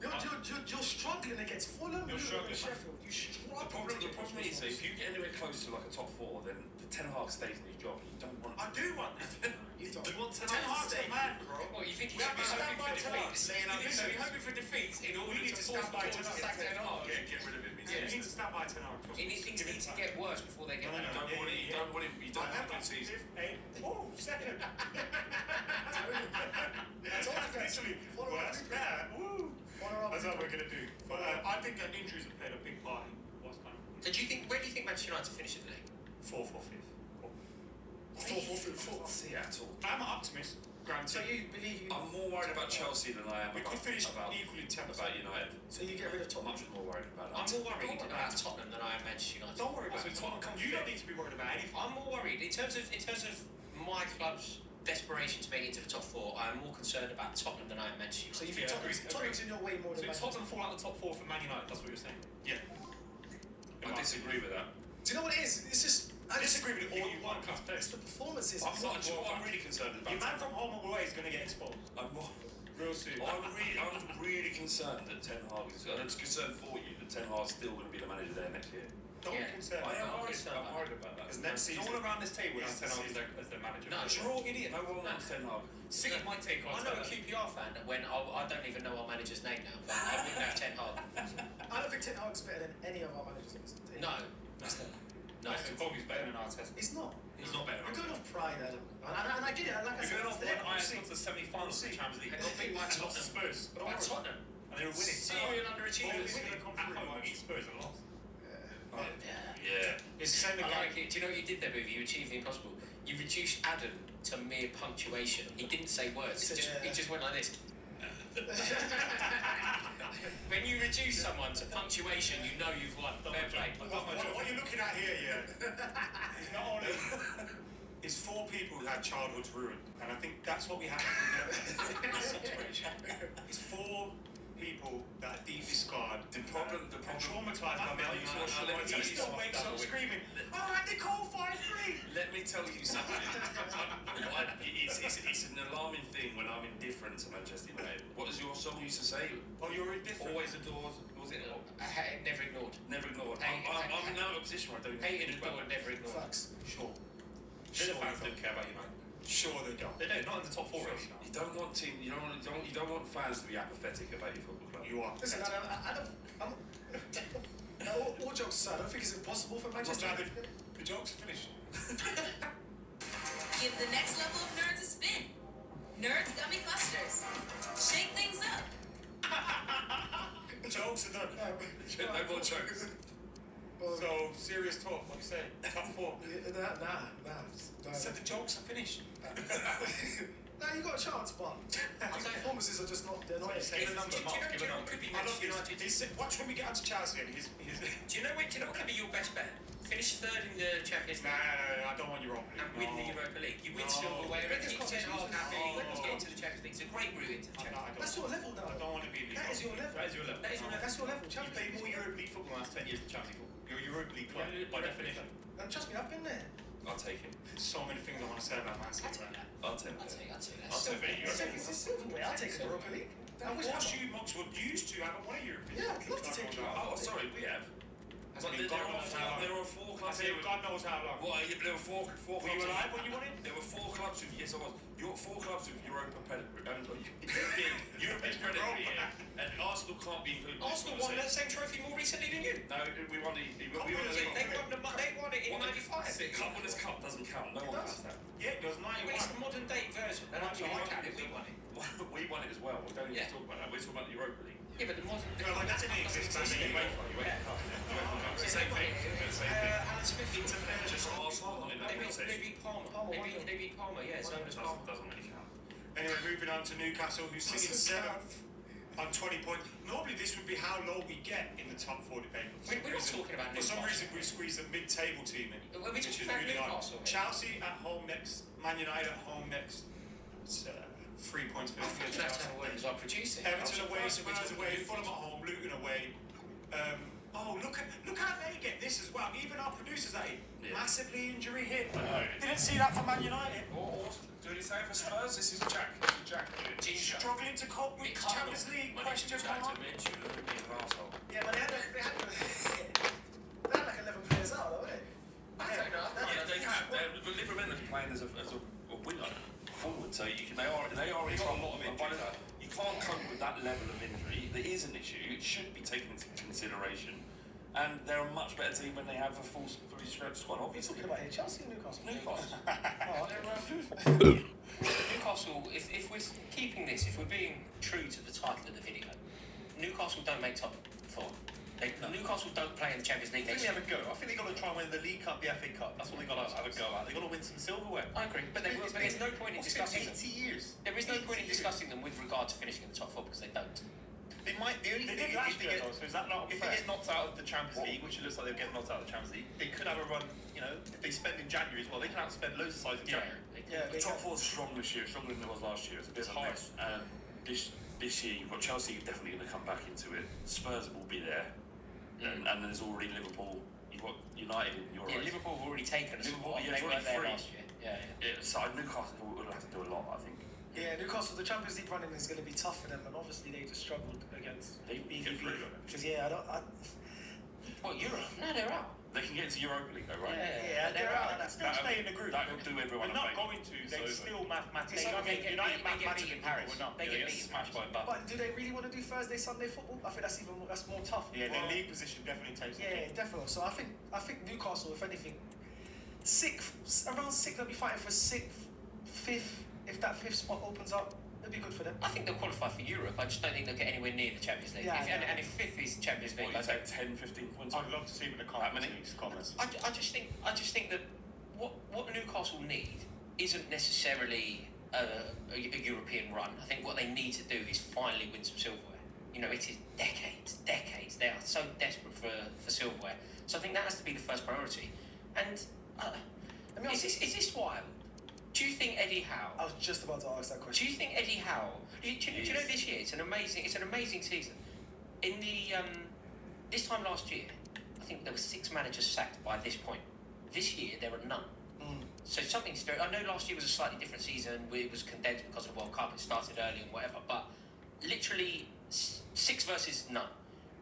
You're struggling against Fulham, Luton, and Sheffield. You struggle. The problem is, if you get anywhere close to like a top 4, then the Ten Hag stays in his job. You don't want. I do want that. You don't. You want Ten Hag's a man, bro. Well, you think he We should have be to stand by hoping for Ten Hag. defeats? You think he should be hoping for defeats in order We need to to force stand by the Ten to sack Ten Hag? Get rid of him. We need to stand by Ten Hag. Things need to get worse before they get better. You don't want him. You don't want him to season. Oh, second. That's all you guys. Literally, Follow worse. up. Yeah. Woo. Follow up. That's what we're gonna do. But I think that injuries have played a big part in what's going on. So where do you think Manchester United finish in the league? 4th or 5th. 4. Yeah, at all. I'm an optimist. Granted. So you believe you? I'm more worried about Chelsea than I am We could finish about equally 10th. United. So you get rid of Tottenham? Much more worried about that. I'm more worried about Tottenham than I am Manchester United. Don't worry about it. You don't need to be worried about anything. I'm more worried in terms of my club's desperation to make it into the top 4. I'm more concerned about Tottenham than I am Manchester So United. you think Tottenham's in your way more So than Tottenham fall out the top 4 for Man United. That's what you're saying. Yeah. I disagree with that. Do you know what it is? It's just I disagree with all you want. it's the performances. I'm really concerned about. Your man from home and away is going to get exposed I'm more. real soon. I'm really concerned that Ten Hag is. I'm concerned for you that Ten Hag's still going to be the manager there next year. Don't Yeah. concern. I am I'm worried. concerned I'm about worried about that. Because next No season. one around this table Yes, has Ten Hag as their manager. No, You're all idiot. No one wants Ten Hag. City might take on. I know a QPR fan that when I don't even know our manager's name now, but I wouldn't have Ten Hag. I don't think Ten Hag's better than any of our managers in this team. No, no. Bogey's better than Arteta. He's not. He's not better. You're going off pride, Adam. And I get it. Like I You're said, going off it's there. one Ajax got to the semi-finals of the Champions League. They got beat by And lost to Tottenham. Spurs. By Tottenham. And they were winning. Serial underachievers. At home, beat Spurs and lost. Yeah. It's the same I again. like it. Do you know what you did there, Movie? You achieved the impossible. You reduced Adam to mere punctuation. He didn't say words. He just went like this. When you reduce someone to punctuation, you know you've won. Fair play. What you're looking at here, yeah, is not only is 4 people who had childhoods ruined, and I think that's what we have to remember in this situation. It's 4 people that are deeply scarred, The problem. traumatized by mental Let me tell He you still something. wakes up screaming, "All right, they call 5-3." Let me tell you something. It's an alarming thing when I'm indifferent to Manchester United. What does your song used to say? Oh, you're indifferent. Always adored. Was it? Never ignored. Never ignored. Hey, I'm now in a position where I don't Hated, think about adored, never ignored. Facts. Sure. Villa fans don't care about United. Sure they don't. They don't. Not in the top 4 race. You don't want fans to be apathetic about your football club. You are. Listen, I'm all jokes aside, I don't think it's impossible for Manchester Glad United. the jokes are finished. Give the next level of nerds a spin. Nerds Gummy Clusters. Shake things up. The jokes are done. No more jokes. So, serious talk, what do you say? Top 4. Nah. Said the jokes are finished. Nah, you got a chance, but his performances are just not. They're not. Give a number, Mark. Give a number. Could be I love Manchester this. United. Watch when we get on to Chelsea and his Do you know what could be your best bet? Finish third in the Champions no, League I don't want Europa League. and win the Europa League. You win silverware and keep saying, oh, happy, let's get into the Champions League. It's a great route into the Champions League. That's your level, I though. don't want to be in the That is your level. That is your level. That is your level. That's your level. You've Champions played League. more Europa League football in the last 10 years than Champions League football. You're a Europa League club, by definition. And trust me, I've been there. I'll take it. There's so many things I want to say about Man City right now. I'll take it. I'll take that. I'll take it. It's a silverware. I'll take the Europa League. I wish Of course you Oxford used to haven't won a European Yeah, I'd League. love to take you out. Oh, sorry, we have. But But there are four I clubs. say God knows how long. Well, there were four Were clubs. you alive when you won it? There were four clubs with yes, I was. Your four clubs with Europa pedigree, European pedigree, and Arsenal can't be included. Arsenal won that same trophy more recently than you. No, we won the. We won the They won it in '95. The Cup Winners' Cup doesn't count. No one has that. Yeah, it was 91. It's the modern day version. And actually, I count it. We won it. We won it as well. We don't need Yeah. to talk about that. We're talking about the Europa League. Yeah, but the modern. Well, like, that didn't exist back then. It's the same thing. It's the same thing. Alan Smith beat Just Arsenal won it. They beat Palmer. They beat Palmer. Yeah, so does Palmer. Doesn't really count. Anyway, moving on to Newcastle, who's sitting seventh on 20 points. Normally, this would be how low we get in the top 4 debate. We're not talking about For some Newcastle. reason, we squeezed a mid-table team in, We're which talking is about really odd. Newcastle. Chelsea at home next, Man United at home next. It's 3 points for I think the that's how Williams are producing. Everton away, Spurs away, Fulham at home, Luton away. Look how they get this as well. Even our producers are massively injury hit. Didn't see that from Man United. Do the same for Spurs. This is Jack. Struggling to cope with Champions League question mark. Yeah, but they had like 11 players out, though, didn't they? I don't know. Yeah, they have. Liverpool are playing as a winner forward, so they are in trouble. You can't cope with that level of injury. There is an issue. It should be taken into consideration. And they're a much better team when they have a fully stretched squad. What are you Obviously, talking about here? Chelsea or Newcastle? Newcastle, if we're keeping this, if we're being true to the title of the video, Newcastle don't make top 4. Newcastle don't play in the Champions League I think next they year. have a go. I think they've got to try and win the League Cup, the FA Cup. That's what they've got to have a go at. They've got to win some silverware. I agree, but there's no point in discussing them. 80 years. There is no point in discussing them with regard to finishing in the top 4 because they don't. They might. The only They thing did last if they year, get, though, so is that not if fair? they get knocked out of the Champions League, which it looks like they'll get knocked out of the Champions League, they could have a run. You know, if they spend in January as well, they can outspend loads of sides in January. Yeah, the top 4's strong this year, stronger than it was last year. It's a bit of a mess. And this year, you've got Chelsea definitely going to come back into it. Spurs will be there, and there's already Liverpool. You've got United in your Yeah, Liverpool have already taken a spot. yeah, They weren't there free. last year. Yeah. So Newcastle will have to do a lot, I think. Yeah, Newcastle, the Champions League running is going to be tough for them, and obviously they just struggled against They BVB. through. Because, yeah, What, Europe? No, they're out. They can get into Europa League though, right? Yeah, they're out. Still stay in the group. That will do everyone We're a not favour. going to. They still They mathematically. get beat in Paris. We're not. They They get get beat in smashed Paris. by Mbappe. But do they really want to do Thursday, Sunday football? I think that's more tough. Yeah, their league position definitely takes. Yeah, definitely. So I think Newcastle, if anything, around 6th, they'll be fighting for 6th, 5th. If that 5th spot opens up, it'll be good for them. I think they'll qualify for Europe. I just don't think they'll get anywhere near the Champions League. Yeah, And if 5th is Champions League, What, I you don't. take 10, 15 points? I'd love to see them in the conference comments. I just think that what Newcastle need isn't necessarily a European run. I think what they need to do is finally win some silverware. You know, it is decades. They are so desperate for silverware. So I think that has to be the first priority. And is this wild? Do you think Eddie Howe? I was just about to ask that question. Do you think Eddie Howe? Do you know this year? It's an amazing season. In the this time last year, I think there were 6 managers sacked by this point. This year there are none. So something's very. I know last year was a slightly different season. It was condensed because of the World Cup. It started early and whatever. But literally 6 versus none.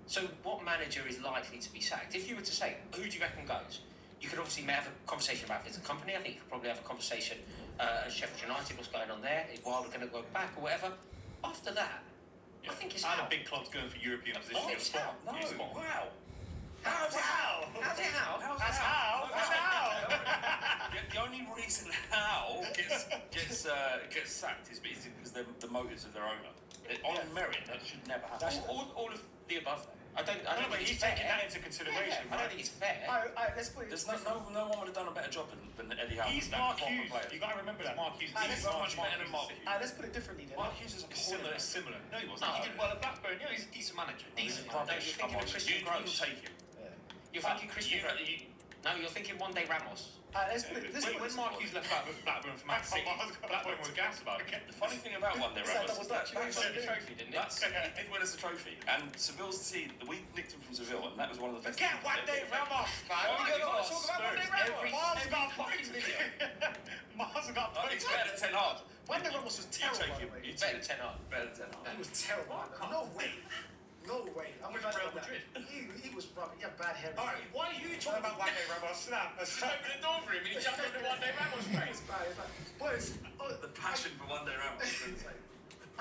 So what manager is likely to be sacked? If you were to say, who do you reckon goes? You could obviously have a conversation about it as a company. I think you could probably have a conversation at Sheffield United, what's going on there, is Wilder going to go back or whatever. After that, I think it's And Howe. a big club's going for European position. Oh, it's Howe. No, wow. How's it Howe? How's it Howe? That's how. The only reason Howe gets sacked is because the motives of their owner. On merit, that should never happen. All of the above that. I don't No, think but it's he's fair. taking that into consideration. I don't think it's fair. All right, let's put it. There's no one would have done a better job than Eddie Howe. He's that Mark proper Hughes. player. You got to remember that. Mark Hughes. He's so much better than Mark Hughes. Let's put it differently then. Mark Hughes is a Similar, similar. No, he wasn't. No. He did well at Blackburn. Yeah, he's a decent manager. Decent. No, Rubbish. you're thinking Come of on, Christian you Gross. take him. You're thinking Christian Gross. No, you're thinking one day Ramos. Let's put it this way. When Mark Hughes left Blackburn for Man City, Blackburn were gassed about it. The funny thing about one day Is that Ramos double is that Dutch? He won the trophy, didn't he? he did win us a trophy, and Seville's team, we nicked him from Seville, and that was one of the best. Forget one day Ramos, man. Why you gotta talk about one day Ramos? Mars got fucking video. Mars got It's better than 10 hard. One day Ramos was You terrible. take by him. the way. You Better take than 10 hard. Better than 10 He hard. was terrible. No way. No way. I'm with Real Real Madrid. He was rubbish. He had bad hair. All right, why are you talking about one day Ramos? Snap. Open the door for him and he jumped over one day Ramos' face. It's bad. It's bad. Boys, The passion for one day Ramos.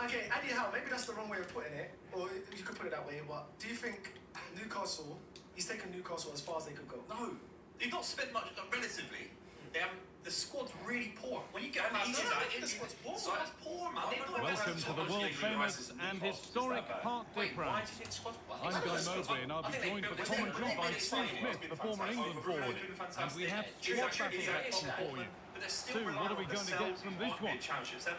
okay, Eddie Howe, maybe that's the wrong way of putting it, or you could put it that way, but do you think Newcastle, he's taken Newcastle as far as they could go? No, they've not spent much. Relatively, they haven't. The squad's really poor. When you get past no, that, the squad's poor. The squad's poor, man. They're not Welcome to the world famous and historic Parc des Wait, why do Princes. you think the squad's well? I'm Guy Mowbray and I'll be joined for commentary by Steve Smith, the former England forward. And we have watch battle action for you. Sue, what are we going to get from this one?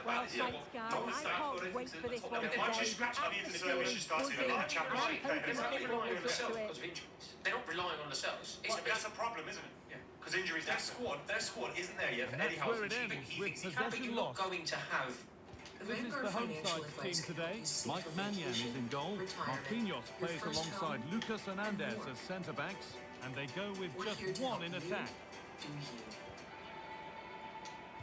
Well, thanks, Guy. I can't wait for this one Why don't you scratch that into the service? You started a lot of championship They're not players. relying on themselves because of injuries. They're not relying on themselves. That's a problem, isn't it? Because injuries Their happen. squad isn't there yet for And Eddie that's Howe. where it ends with But possession you're not lost. going to have. This is the home side's team today. Mike Mannion is in goal. Marquinhos plays alongside Lucas Hernandez as centre-backs. And they go with just one in attack.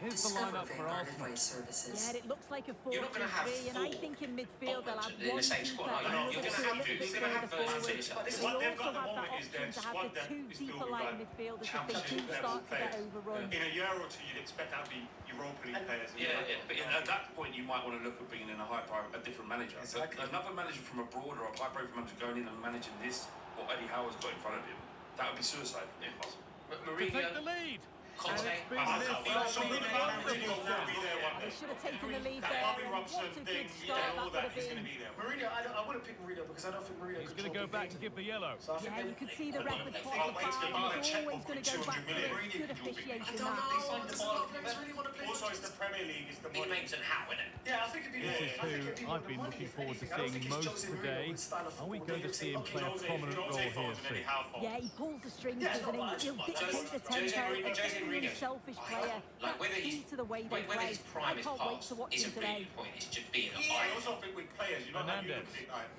Here's the lineup for Arsenal. Yeah, it looks like a 4-2-3, You're not gonna have and I four think in midfield they'll have in the one same keeper squad, are you and not? You're another gonna have two to. You're gonna have further versus forward. each other. But What they they've got also at the have that moment is option their to have squad the that two is deeper filled with, line like, midfielders if they championship do level start to get players. overrun. In a year or two, you'd expect that to be Europa League players. But at that point, you might want to look at bringing in a different manager. Exactly. But another manager from abroad or a high-profile manager going in and managing this, what Eddie Howe has got in front of him, that would be suicide for Newcastle. To take the Mourinho, lead. Conte. And it's been Something about Mourinho will be there one They day. should have taken the lead That there. Bobby and Robson what a thing, good start all that that, would he's have going to been. be there. Mourinho, I wouldn't pick Mourinho because I don't think Mourinho He's could going to go back and give the yellow. So I think Yeah, you can see the ref had caught I'll the wait till foul. they He's check always up going to with go back 200 to million. it. Good officiating I don't that. know. There's a lot of players really want to play. Also, it's the Premier League, it's the Big money. names and how, isn't it? Yeah, I think it'd be more. This is I think it'd be who more I've the been money, looking if forward to anything. I don't seeing think it's most Jose today. Mourinho's style of Are we football. going to He'll see say, him okay, play a Jose prominent role Jose here falls and Eddie soon? Howe falls. Yeah, he pulls the strings, Yeah, doesn't no, he? but He'll Jose dictate the tempo. Mourinho- Jose Again, Mourinho. he's a selfish I player. like That whether key he's to the way they whether play. his I prime is can't wait past to watch is a him today. beating point. It's just being a I fire. also think with players, you know, like you look at it like,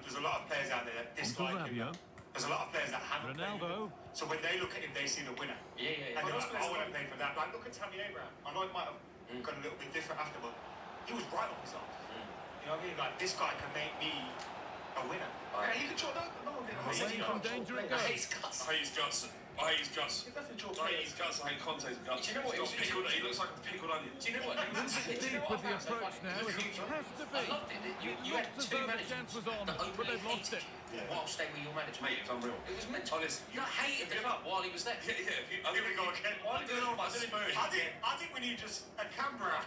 there's a lot of players out there that dislike him. Rabiot. There's a lot of players that haven't played Ronaldo. him. So when they look at him, they see the winner. Yeah. And they're like, I want to play for that. Like, look at Tammy Abraham. I know it might have gone a little bit different after, but he was right on himself. You know what I mean? Like, this guy can make me a winner. Yeah, you can draw that. No one can. I'm not saying you Away from can't draw danger it players. I goes. hate his guts. I hate his guts. I hate his guts. You definitely draw I hate his players. guts. I hate Conte's guts. Do you know what? He's got pickled, he looks like a pickled onion. Do you know what? Deep with the approach now. It has to I be. loved it. You had Looked as two though the managers chance was on, that but openly they've lost hated it. you whilst they were your manager. Mate, it was unreal. It was mental. Honest. You hated the club while he was there. I'm Here we go again. I'm going on about Spurs. I think we need just a camera.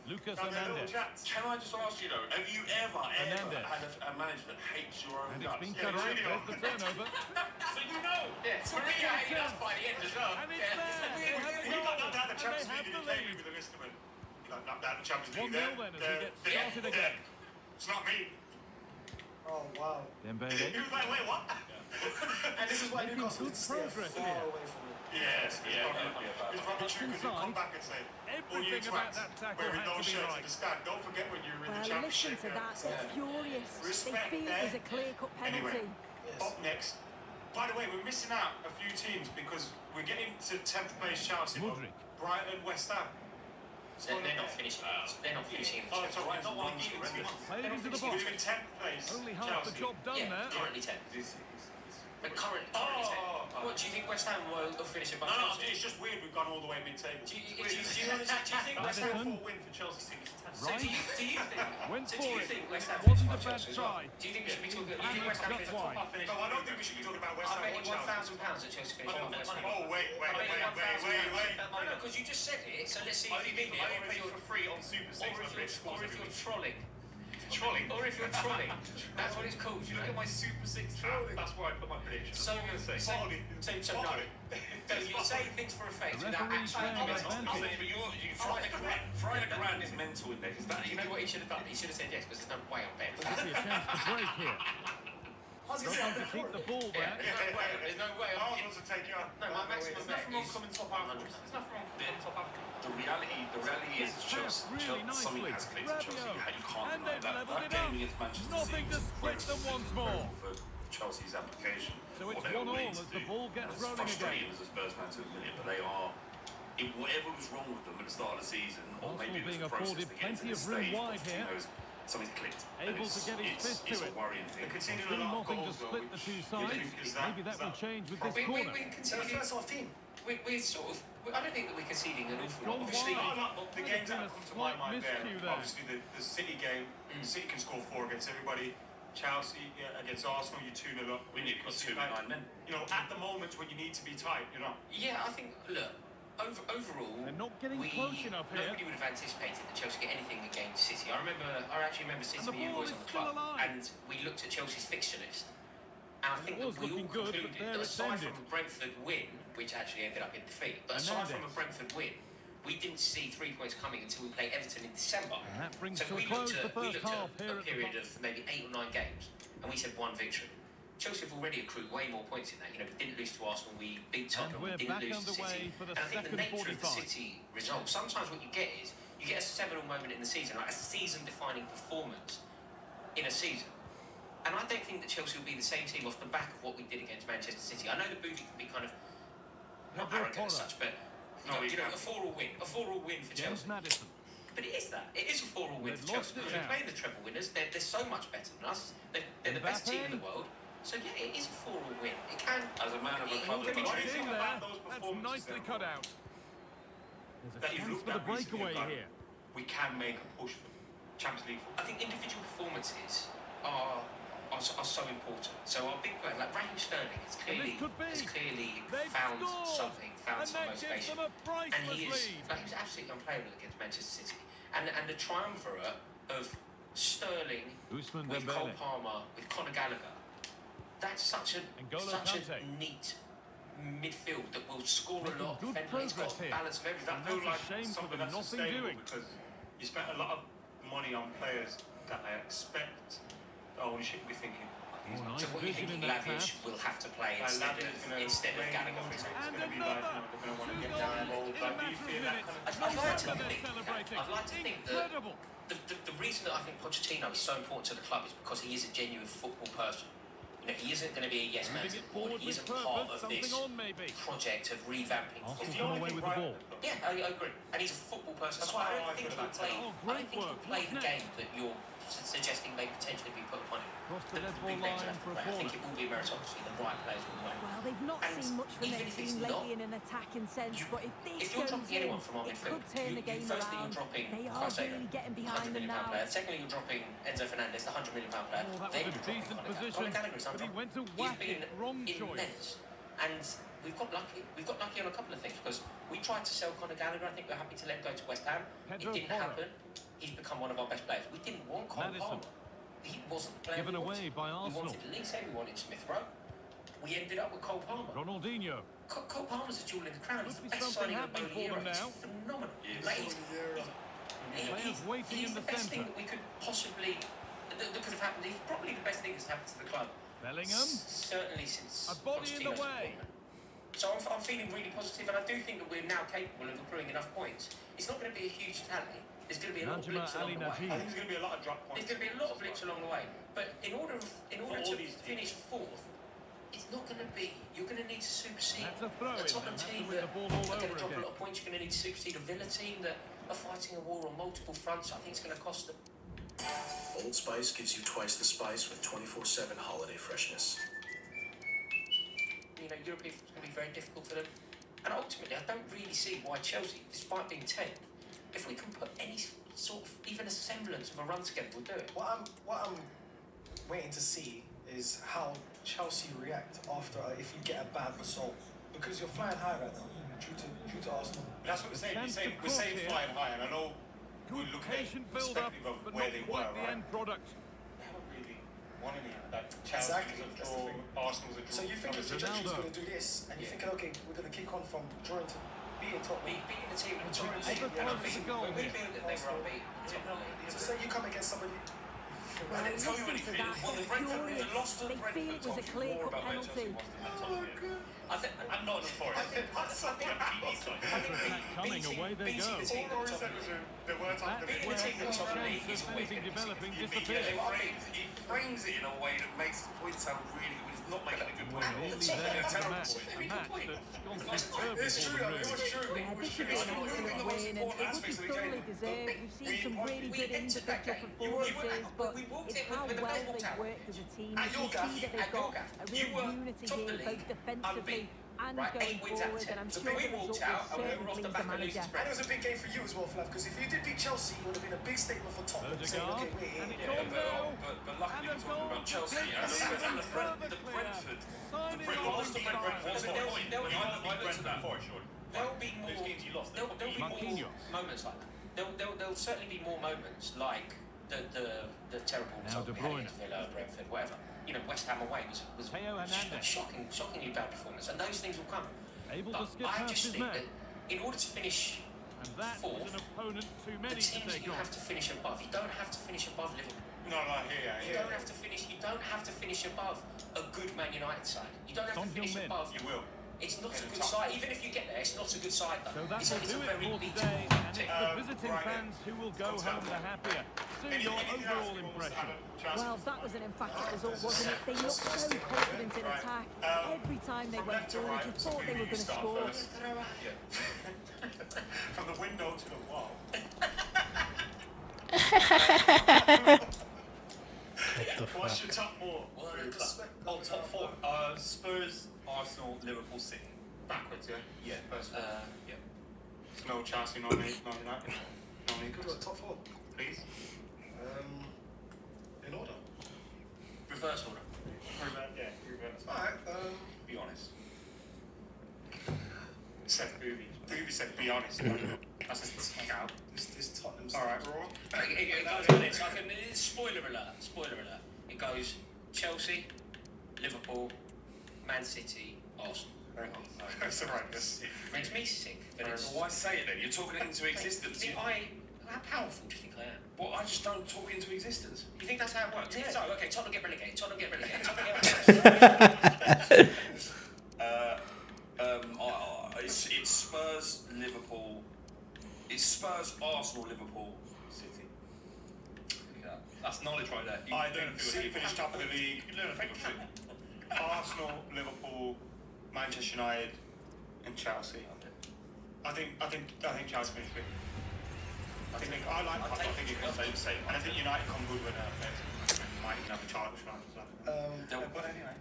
Lucas Have a little Hernandez. chat. Can I just ask you though, have you ever Hernandez. had a manager that hates your own And it's guts? been Yeah, cut out. Mourinho. There's the turnover. So you know. Yeah, Mourinho hated us by the end as well. And it's there. They have the We goal. got knocked out of the And they Champions have League the in the lead. with the Listerman. You got knocked out of the Champions League 1-0 then as we get started again. It's not me. Oh wow. Dembele. He was like, wait, what? And this is why Making Newcastle good needs to stay progress far here. away from it. Yes, it's probably true because he'll come back and say, all you Everything about twats that tackle wearing had those to be shirts right. at the stand. Don't forget when you were in the Well, listen Championship. to that. They're furious. They Respect feel there. it was a clear-cut penalty. Yes. Up next. By the way, we're missing out a few teams because we're getting to 10th place Chelsea, but Mudryk. Brighton, West Ham. They're not finishing. They're not finishing. Oh, so Right, not one one's game. horrendous. Played into the We're box. in 10th place. Only half the Chelsea. job done Yeah, there. currently 10. But currently 10. Oh. What do you think West Ham will finish above No, Chelsea? it's just weird we've gone all the way mid-table. Do you think West Ham? Everton. win for Chelsea team is So Right. do you think? Went So do for you it. think West Ham Wasn't finish a above bad Chelsea as well? try. Do you think we should be talking? You And think West Ham that's finish why. above? No, I don't think we should be talking about West I Ham bet or you Chelsea. £1,000 that Chelsea finish above West Ham. Oh, wait. I bet you Wait. No, because you just said it. So let's see if you mean it, or if you're for free on Super 6 trolling. Trolling. Or if you're trolling, that's what it's called. If you look at my Super 6 tab, that's where I put my prediction. So That's what I'm going to say. So no. So you say things for effect The without referee's actually round commenting. advantage. Frying a grand is mental in there. You know what he should have done? He should have said yes, because there's no way I'm betting. See a chance to break here. Struggling to keep the ball back. There's no way. I was to take you out. No, my maximum There's bet nothing wrong is coming top half. There's nothing wrong coming top half. The reality is Gets past really something nicely. has clicked at Chelsea. Rabiot. You can't And deny they've that. levelled That it game up. against Manchester Nothing City to was split them once more. for Chelsea's application. So it's What they were 1-1 willing to as the do. ball gets It's rolling frustrating again. as a Spurs fan to admit it, but they are. Whatever was wrong with them at the start of the season, or Arsenal maybe it was being the process afforded to get to plenty this of room stage, wide here. Something's clicked. And Able to get his fist it's to a it. worrying thing. They're conceding Still a lot of nothing to goals, though, split the which two you sides. think is Maybe that will change with this corner. We're They're the conceding. first half team. We're sort of. I don't think that we're conceding an awful lot. Gone Obviously, wide. The games that come to my mind there, Miscue there. obviously the City game, City can score 4 against everybody. Chelsea against Arsenal, you 2-0 up. We need to put 2 9 men. You know, at the moment when you need to be tight, you know. yeah, I think. Look, overall, They're not getting close enough here. nobody would have anticipated that Chelsea get anything against City. I actually remember sitting And the with you ball boys is on the still club, alive. and we looked at Chelsea's fixture list. And I think It was that we all looking good, but concluded there that it's aside ended. from a Brentford win, which actually ended up in defeat, but aside from a Hernandez. Brentford win, we didn't see 3 points coming until we played Everton in December. And that brings So to a we close looked the at, we first looked half at here a at the period club. of maybe 8 or 9 games, and we said 1 victory. Chelsea have already accrued way more points in that. You know, we didn't lose to Arsenal, we beat Tottenham, we we're didn't back lose to underway City. for the And I think the second nature of the 45. City result, sometimes what you get is, you get a seminal moment in the season, like a season-defining performance in a season. And I don't think that Chelsea will be the same team off the back of what we did against Manchester City. I know the booty can be kind of, not Never arrogant as Horror. such, but you know, a 4-all win for James Chelsea. Maddison. But it is that. It is a 4-all win They've for lost Chelsea it because we're now. playing the treble winners. They're so much better than us. They're the best team in the world. So yeah, it is a 4-all win. It can. As a man of a it club can be that What do you true. think In there, about those that's performances nicely then? cut out. There's a That you've chance looked for the at recently breakaway and gone, here. We can make a push for Champions League football. I think individual performances are so important. So our big player, like Raheem Sterling, has clearly They've found scored. something, found And some that gives motivation. them a And he priceless is, lead. like, he was absolutely unplayable against Manchester City. And the triumvirate of Sterling Usman with Cole Dembele. Palmer, with Conor Gallagher, that's such a N'Golo Kante. neat midfield that will score Making a lot. good Defend, it's got progress here. a balance of everything. That That's feel a like shame for something them that's nothing sustainable doing. because you spent a lot of money on players that I expect the ownership will be thinking. Oh, nice So what you vision think in that Lavish pass. will have to play Like, instead Lavish's gonna of play Gallagher, more, for example? it's And gonna be like, another. they're gonna want to Two get goals down in involved. a Like, do you matter of feel that minutes. kind of I'd like to They're think celebrating. I'd like to think that Incredible. the reason that I think Pochettino is so important to the club is because he is a genuine football person. You know, he isn't going to be a yes man Moving to it the board. forward He is with a part purpose, of something this on maybe. project of revamping Arsenal football. come away with the ball. Yeah, I agree. And he's a football person. That's So I how I don't think feel he'll about play. Oh, I great don't think he'll work. play What's the next? game that you're suggesting may potentially be put upon him. Cross the dead ball big names line have to for a play. I think corner. it will be a meritocracy. The right players will win. Well, they've not And seen much from even their if it's team not, lately in an attacking sense, but if this If you're goes dropping in, anyone from our it midfield, could turn the game firstly around. you're dropping They are Caicedo, really getting £100 behind them million now. player. Secondly, you're dropping Enzo Fernandez, the £100 million player. Oh, that Then was a you're dropping decent Conor Gallagher. position, Conor Gallagher is but he undroppable. went to He's whack been it. Wrong choice. immense. And we've got lucky. We've got lucky on a couple of things because we tried to sell Conor Gallagher. I think we're happy to let him go to West Ham. Pedro It didn't Porro. happen. He's become one of our best players. We didn't want Cole Maddison. Palmer. He wasn't the player Given we away wanted. by We Arsenal. wanted Lise, we wanted Smith Rowe. We ended up with Cole Palmer. Ronaldinho. Cole Palmer's a jewel in the crown. He's Could the be best something signing of the happening for era. them He's now. phenomenal. Yes. Like, Players waiting he's in the best centre. thing that we could possibly that could have happened. He's probably the best thing that's happened to the club. Bellingham. Certainly since A body in the Pochettino's way. appointment. So I'm feeling really positive, and I do think that we're now capable of accruing enough points. It's not going to be a huge tally. There's going to be a lot of Najma blips Ali along the way. I think there's going to be a lot of drop points. There's going to be a lot of blips along the way. But in order all to these finish fourth, it's not going to be. You're going to need to supersede That's a throw a in. Tottenham They'll have to team win that the ball all are going over to drop again. a lot of points. You're going to need to supersede a Villa team that are fighting a war on multiple fronts. I think it's going to cost them. Old Spice gives you twice the spice with 24/7 holiday freshness. You know, European football's going to be very difficult for them. And ultimately, I don't really see why Chelsea, despite being 10th, if we can put any sort of, even a semblance of a run together, we'll do it. What I'm waiting to see is how Chelsea react after if you get a bad result, because you're flying high right now due to Arsenal. That's what we're saying. Chance to We're cross saying here. flying high, and I know we're good looking at patient build-up, perspective of but where not they quite were, the right? end product. They haven't really won any. Like Chelsea's Exactly, a that's the draw, thing. Arsenal's a draw. So you think the trajectory is going to do this, and you're thinking, okay, we're going to kick on from drawing to beating Tottenham. Beating the team at the top of the Ever league. close to goal When we here. knew that they were unbeaten at the top of the league. So say you come against somebody. I didn't tell you Listen to anything. that. Well, the Brentford, the loss to They Brentford feel it was told a you clear-cut more about where Chelsea penalty. was than that told you. I think, And not the Forest. Coming away they go. All Rory said was there were times That's where the chance of anything developing disappears. He frames it in a way that makes the point sound really good. He's not making a good We're point. nearly It's there a to the terrible match. point. A match that's gone superbly It's true, for it the was Blues. true. Yeah, this should be an excellent win, and it would be thoroughly deserved. We've seen some really good individual performances, but it's how well they've worked as a team. You can see that they've got a real unity here, both defensively and going forward, and I'm sure the result will certainly please the manager. And it was a big game for you as well, Flav, because if you did beat Chelsea, it would have been a big statement for Tottenham. Saying, Odegaard, okay, we're and here. it's on now. But luckily we're talking about Chelsea and the Brentford. Lost to Brentford was the point. But you I lost looked at that. Forest, surely. there'll be more. Those games you lost. There'll be more Marquinhos. moments like that. There'll certainly be more moments like the terrible Now result De we had Bruyne. against Villa, Brentford, whatever. You know, West Ham away was Theo a Hernandez. shockingly bad performance, and those things will come. Able to But skip I past just his think man. that in order to finish And that is fourth, an opponent too the many to teams that take you on. have to finish above, you don't have to finish above Liverpool. No, You don't have to finish. You don't have to finish above a good Man United side. You don't have Son to finish Heung-min. above. You will. It's not In a a good tough side. Even if you get there, it's not a good side though. So that It's will a do it very for beatable today, and it's the team. visiting Brian, fans who will go home the happier. See your overall impression. Well, that was an emphatic result, wasn't it? They looked so confident in attack. Every time they went forward, you thought they were going to score. From the window to the wall. What's your top four? Oh, top four. Spurs, Arsenal, Liverpool, City. Backwards, yeah? Yeah. First one. Yeah. No Chelsea, no United, no United. No Good Newcastle. top four. Please. In order. Reverse order. Reverse. Alright, Be honest. Said Booby. Booby said, be honest. That's a cow. this Tottenham's. Alright, Raw. It goes on. It's like it's spoiler alert. Spoiler alert. It goes Chelsea, Liverpool, Man City, Arsenal. That's alright. Yes. Makes me sick. But Well, it's, why say it then? You're talking it into existence. how powerful do you think I am? Well, I just don't talk into existence. You think that's how it works? Yeah. So, okay, Tottenham get relegated. Tottenham get relegated. Tottenham get It's Spurs, Liverpool. It's Spurs, Arsenal, Liverpool, City. Yeah. That's knowledge right there. I think City finished top of the league. You learn a thing from City. Arsenal, Liverpool, Manchester United, and Chelsea. I think Chelsea finished fifth. I think it can say the same. And I think United come good when might even have a childish run as well. But anyway.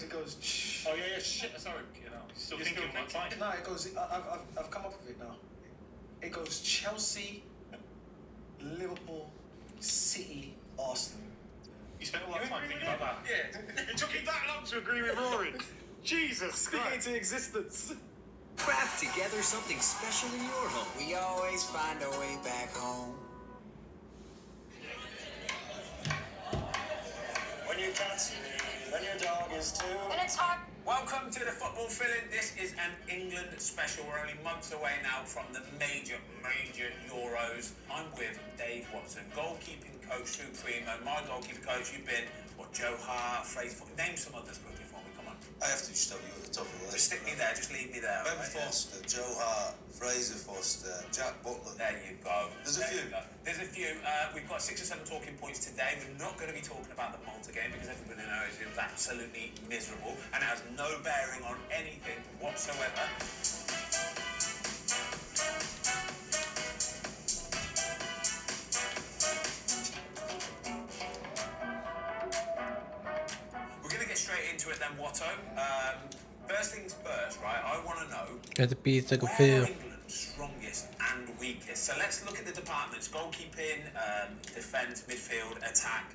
It goes. Oh yeah, shit. Sorry. You know, still thinking one time. No, it goes. I've come up with it now. It goes Chelsea, Liverpool, City, Arsenal. You spent a lot of time thinking about that. Yeah. It took you that long to agree with Rory. Jesus Speak Christ. into existence. Craft together something special in your home. We always find our way back home. When your cat's when your dog is too. And it's hard. Welcome to the Football Fill-In. This is an England special. We're only months away now from the major Euros. I'm with Dave Watson, goalkeeping coach supreme, and my goalkeeping coach. You've been Joe Hart, Fraser. Name some others quickly for me. Come on. I have to just tell you at the top of the list. Just stick me there. Just leave me there. Ben right? Foster, Joe Hart, Fraser Foster, Jack Butler. There you go. There's a few. There's a few. We've got 6 or 7 talking points today. We're not going to be talking about the Malta game because everybody knows it was absolutely miserable and it has no bearing on anything whatsoever. We're going to get straight into it then, Watto. First things first, right? I want to know Got the piece like a where feel. are England's strongest and weakest. So let's look at the departments: goalkeeping, defence, midfield, attack.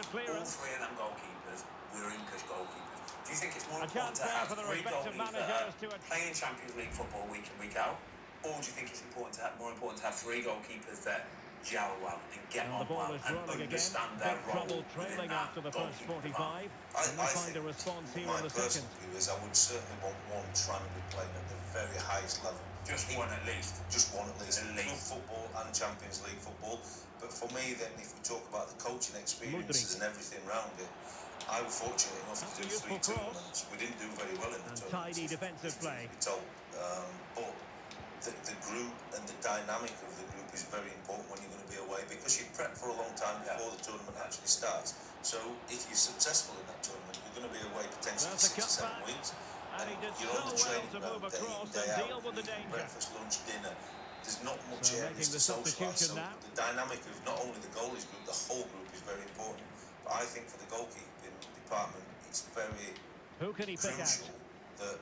all three of them goalkeepers were English goalkeepers. Do you think it's more important to have 3 goalies that are playing Champions League football week in, week out, or do you think it's more important to have three goalkeepers that gel well and get on well and understand their role trailing after the first 45. I Find a response here in my the personal second. view is I would certainly want one trying to be playing at the very highest level. Just one at least. Just one at least. Club football and Champions League football. But for me, then, if we talk about the coaching experiences and everything around it, I was fortunate enough to do 3 tournaments. We didn't do very well in the tournament. Tidy defensive play. But the group and the dynamic of the group is very important when you're going to be away, because you prep for a long time before the tournament actually starts. So if you're successful in that tournament, you're going to be away potentially 6 to 7 weeks. And you're on the training ground day in, day out, breakfast, lunch, dinner. There's not much areas to socialise. So the dynamic of not only the goalies group, the whole group is very important. But I think for the goalkeeping department, it's very crucial that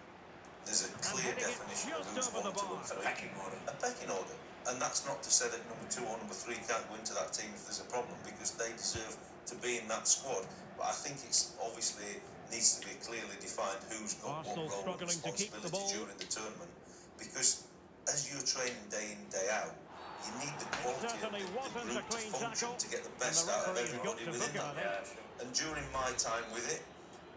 there's a clear definition of who's 1, 2 and 3. A pecking order. And that's not to say that number 2 or number 3 can't go into that team if there's a problem, because they deserve to be in that squad. But I think it's obviously needs to be clearly defined who's got what role and responsibility during the tournament. Because as you're training day in, day out, you need the quality of the group to function to get the best out of everybody within that. And during my time with it,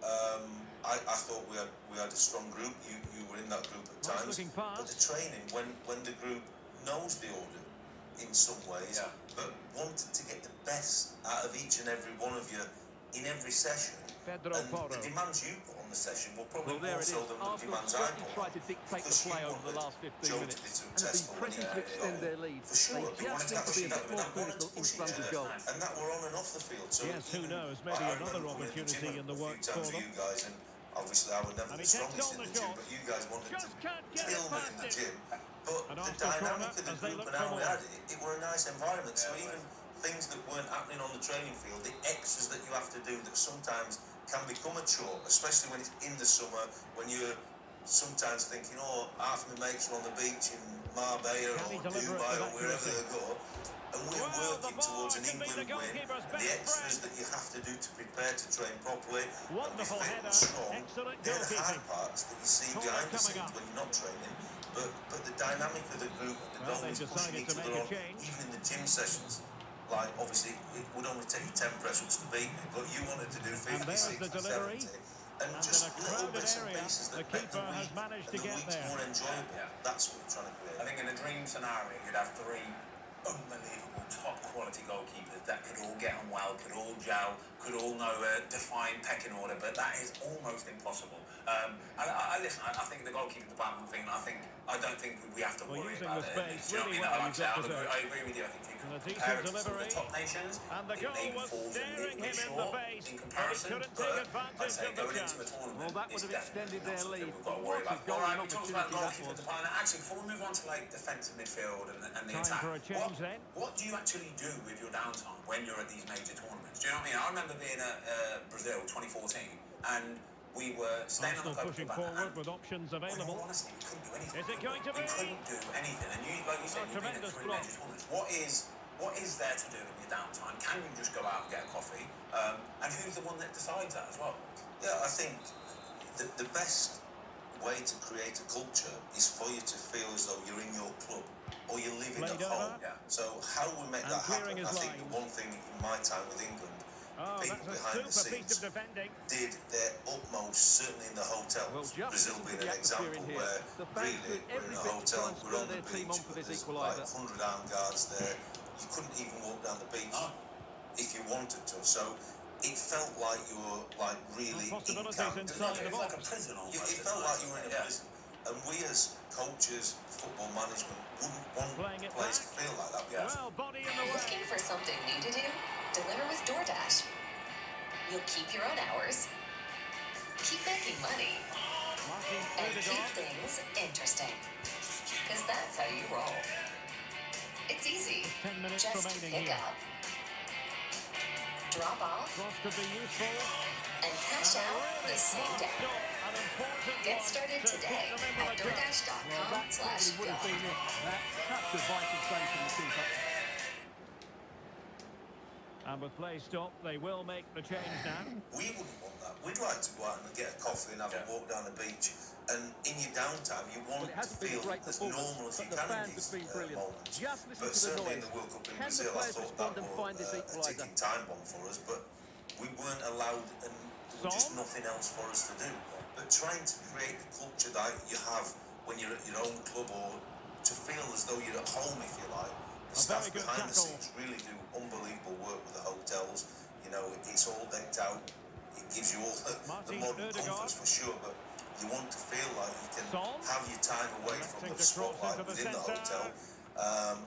I thought we had a strong group. You were in that group at times, but the training, when the group knows the order in some ways, but wanted to get the best out of each and every one of you in every session, and the demands you put on the session were probably more so than the demands I put on, because you wanted Joe to be successful when he had it for sure. You wanted to see that, but that wanted to push each other, and that were on and off the field. So yes, who knows, maybe another opportunity in the work for them. You guys, and obviously I would never be the strongest in the gym, but you guys wanted to kill me in the gym. But the dynamic of the group and how we had it were a nice environment. So even things that weren't happening on the training field, the extras that you have to do that sometimes can become a chore, especially when it's in the summer, when you're sometimes thinking, oh, half my mates are on the beach in Marbella or Dubai or wherever they go, and we're working towards an England win, and the extras that you have to do to prepare to train properly and be fit and strong, they're the hard parts that you see behind the scenes when you're not training. But the dynamic of the group and the goal is pushing each other on, even in the gym sessions. Like, obviously, it would only take 10 press-ups to beat me, but you wanted to do 50, 60, 70. And just little bits and pieces that make the week and the weeks more enjoyable. That's what we're trying to create. I think in a dream scenario, you'd have 3 unbelievable top-quality goalkeepers that could all get on well, could all gel, could all know a defined pecking order, but that is almost impossible. Listen, I think the goalkeeping department thing, I don't think we have to worry about it. Do you know what I mean? I agree with you. I think you can compare it to some of the top nations. It maybe falls a little bit short in comparison, but I'd say going into the tournament is definitely not something we've got to worry about. All right, we talked about the goalkeeping department. Actually, before we move on to like defensive midfield and the attack, what do you actually do with your downtime when you're at these major tournaments? Do you know what I mean? I remember being at Brazil 2014 and we were staying on the pushing forward with options available. Honestly, we couldn't do anything. Is it going to be? We couldn't do anything. And you, like you said, you've been at 3 major tournaments. What is there to do in your downtime? Can you just go out and get a coffee? And who's the one that decides that as well? Yeah, I think the best way to create a culture is for you to feel as though you're in your club or you're living at home. Yeah. So how we make that happen? I think the one thing in my time with England, people behind the scenes did their utmost, certainly in the hotel. Brazil being an example where really we're in a hotel, we're on the beach, but there's like 100 armed guards there. You couldn't even walk down the beach if you wanted to. So it felt like you were like really in camp. It was like a prison almost. It felt like you were in a prison. And we as coaches, football management, wouldn't want a place to feel like that. Yeah. Looking for something new to do? Deliver with DoorDash. You'll keep your own hours, keep making money, and keep things interesting. Because that's how you roll. It's easy. Just pick up, drop off, and cash out the same day. Get started today at DoorDash.com/go. And with play stopped, they will make the change now. We wouldn't want that. We'd like to go out and get a coffee and have a walk down the beach. And in your downtime, you want to feel as normal as you can in these moments. But certainly in the World Cup in Brazil, I thought that was a ticking time bomb for us. But we weren't allowed, and there was just nothing else for us to do. But trying to create the culture that you have when you're at your own club, or to feel as though you're at home, if you like. The staff behind the scenes really do unbelievable work with the hotels. You know, it's all decked out. It gives you all the modern comforts for sure, but you want to feel like you can have your time away from the spotlight within the hotel.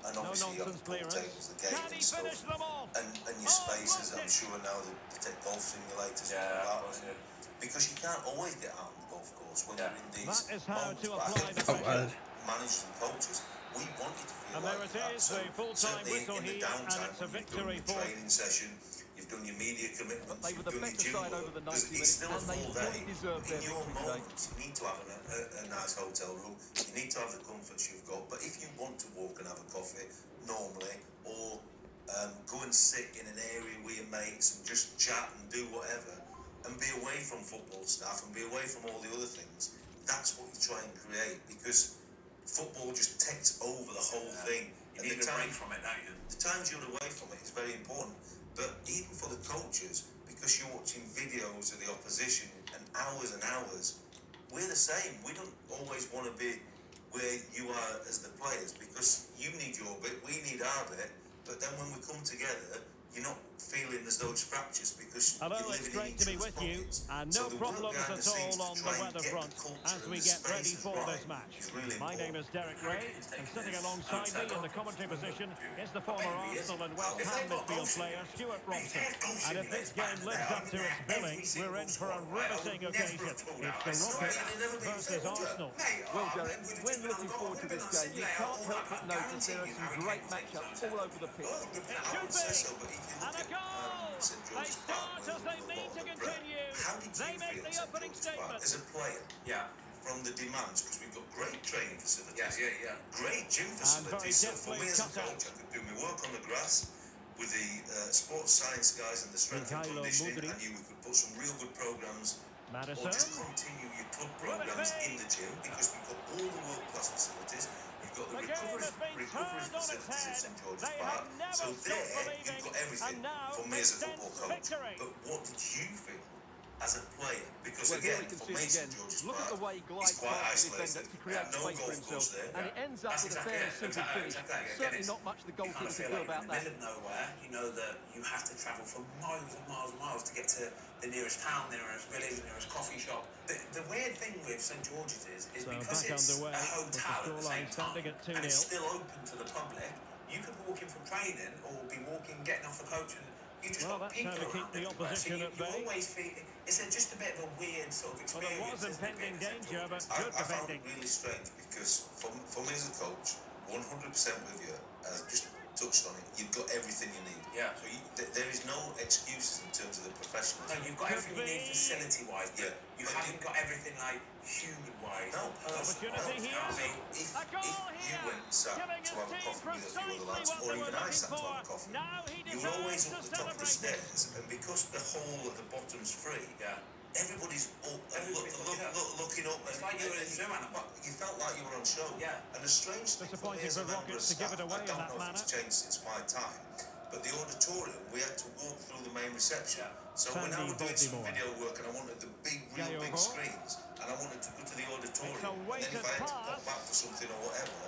And obviously you have the pool tables, the games and stuff, and your spaces. I'm sure now they take golf simulators and all that. Because you can't always get out on the golf course when you're in these moments. But I think managers and coaches, we want you to feel like that. So certainly in the downtime, when you've done your training session, you've done your media commitments, you've done your gym work, because it's still a full day. In your moments, you need to have a nice hotel room, you need to have the comforts you've got, but if you want to walk and have a coffee normally, or go and sit in an area with your mates and just chat and do whatever, and be away from football staff and be away from all the other things, that's what you try and create, because football just takes over the whole thing. You need a break from it, don't you? The times you're away from it is very important. But even for the coaches, because you're watching videos of the opposition and hours, we're the same. We don't always want to be where you are as the players, because you need your bit, we need our bit. But then when we come together, you're not feeling as though it's fractures, because you're living in each other's pockets. And no problems at all on the weather front as we get ready for this match. My name is Derek Ray, and sitting alongside me in the commentary position is the former Arsenal and West Ham midfield player Stuart Robson. And if this game lives up to its billing, we're in for a riveting occasion. It's the Rockets versus Arsenal. Well, Derek, when looking forward to this game, you can't help but notice there are some great matchups all over the pitch. It should be. And a goal! They start as they mean to continue. They make the opening statement. As a player, from the demands, because we've got great training facilities, great gym facilities. So for me as a coach, I could do my work on the grass with the sports science guys and the strength and conditioning. I knew we could put some real good programs, or just continue your club programs in the gym, because we've got all the world-class facilities. You've got the recovery facilities at St George's Park. So there, you've got everything for me as a football coach. But what did you feel as a player? Because again, for me, St George's Park, it's quite isolated. No golf course there. And it ends up with a fairly simple finish. Certainly not much the goalkeeper can do about that. In the middle of nowhere, you know that you have to travel for miles and miles and miles to get to the nearest town, the nearest village, the nearest coffee shop. The weird thing with St George's is because it's a hotel at the same time, and it's still open to the public, you could walk in from training or be getting off the coach, and you just got people around everywhere. So you always feel it's just a bit of a weird sort of experience. Well, there was impending danger, but good I found defending. it really strange, because for me as a coach, 100% with you, just touched on it, you've got everything you need. Yeah. So there is no excuses in terms of the professionalism. No, you've got everything you need facility-wise, but you haven't got everything like human-wise or personal-wise. You know what I mean? If you went and sat to have a coffee with a few other lads, or even I sat to have a coffee, you were always up the top of the stairs, and because the hole at the bottom's free, everybody's looking up. It's like you were in Zoom, you felt like you were on show. Yeah. And the strange thing for me as a member of staff, I don't know if it's changed since my time, but the auditorium, we had to walk through the main reception. So when I was doing some video work and I wanted the real big screens, and I wanted to go to the auditorium, and then if I had to pop back for something or whatever,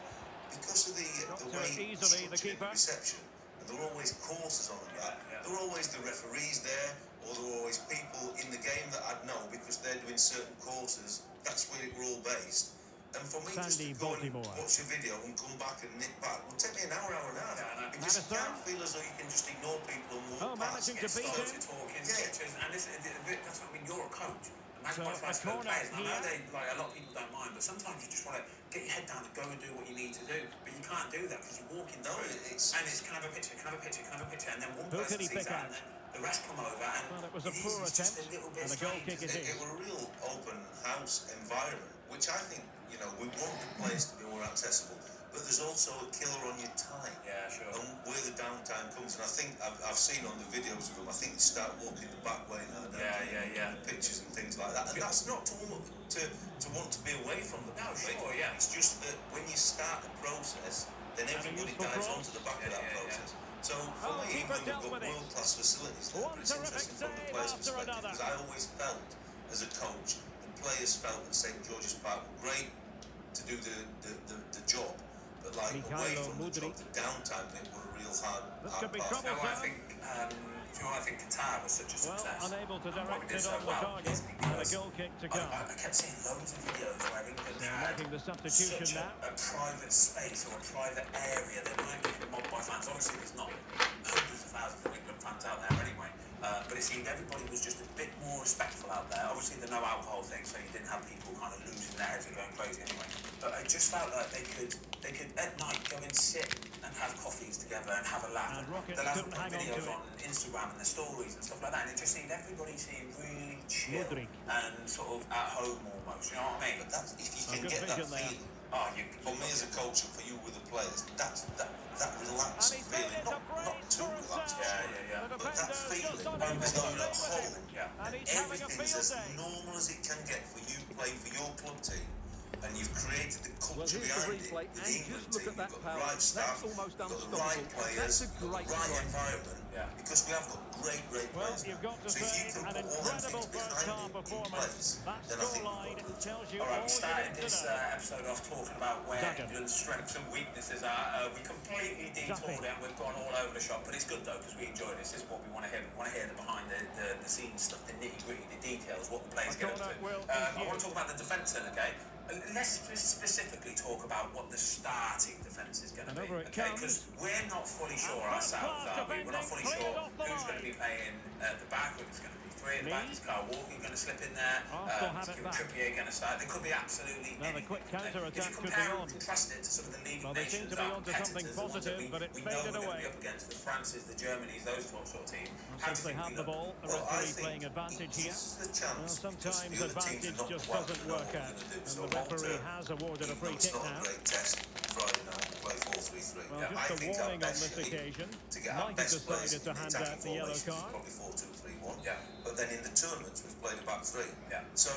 because of the way it's structured in the reception, and there were always courses on that, there were always the referees there, or there were always people in the game that I'd know because they're doing certain courses. That's where it were all based. And for me just to go and watch a video and come back and nip back would take me an hour and a half. Because you can't feel as though you can just ignore people and walk past. Managing to beat him. Talking pictures, and that's what I mean. You're a coach. That's for players. I know a lot of people don't mind, but sometimes you just want to get your head down and go and do what you need to do. But you can't do that because you're walking through and it's can I have a picture, can I have a picture, can I have a picture, and then one person sees that, and then the rest come over, and it was a poor attempt, and the goal kick is in. It was a real open house environment, which I think, we want the place to be more accessible. but there's also a killer on your time. Yeah, sure. And where the downtime comes, and I think I've seen on the videos of them, I think they start walking the back way now. Yeah. The pitches and things like that. And that's not to want to be away from the No, play. sure, yeah. It's just that when you start a process, then everybody dives onto the back of that process. So for me, England have got world-class facilities there, but it's interesting from the players' perspective, because I always felt, as a coach, the players felt that St George's Park were great to do the job, but like away from the job, the downtime bit were a real hard part. I think Qatar was such a success. Unable to direct it on the target, and a goal kick to come. I kept seeing loads of videos where England had making the substitution such now. a private space or a private area. They weren't getting mobbed by fans. Obviously, there's not hundreds of thousands of England fans out there anyway. But it seemed everybody was just a bit more respectful out there. Obviously, the no alcohol thing, so you didn't have people kind of losing their heads and going crazy anyway. But I just felt like they could at night go and sit and have coffees together and have a laugh. The lads would put videos on Instagram and the stories and stuff like that, and it just seemed everybody seemed really chill and sort of at home almost. You know what I mean? But that's, if you can get that feeling, for me as a coach and for you with the players, that's that relaxed feeling, not too relaxed, but that feeling as though you're at home, and everything's as normal as it can get for you playing for your club team. And you've created the culture behind it. The England team, you've got the right staff, you've got the right players, the right environment, because we have got great players. So if you can put all them things behind it in place, then I think we've got Alright, we started this episode off talking about where England's strengths and weaknesses are. We completely detoured and we've gone all over the shop, but it's good though, because we enjoy this. This is what we want to hear. We want to hear the behind the scenes stuff, the nitty-gritty, the details, what the players get up to. I want to talk about the defence then, okay? Let's specifically talk about what the starting defence is going to be, okay? Because we're not fully sure ourselves, are we? We're not fully sure who's going to be playing at the back, whether it's going to be three at the back. Is Kyle Walker going to slip in there? Is Trippier going to start? There could be absolutely anything. If you compare and contrast it to some of the leading nations, our competitors, the ones that we know we're going to be up against, the Frances, the Germanys, those sort of teams, how do you think we look? Well, I think it gives the chance, sometimes advantage just doesn't work out. And the referee has awarded a free kick now. Great test Friday night, play 4-3-3. Well, just a warning on this occasion. Might have decided to hand out the yellow card. Probably 4-2-3-1. But then in the tournaments we've played a back three. So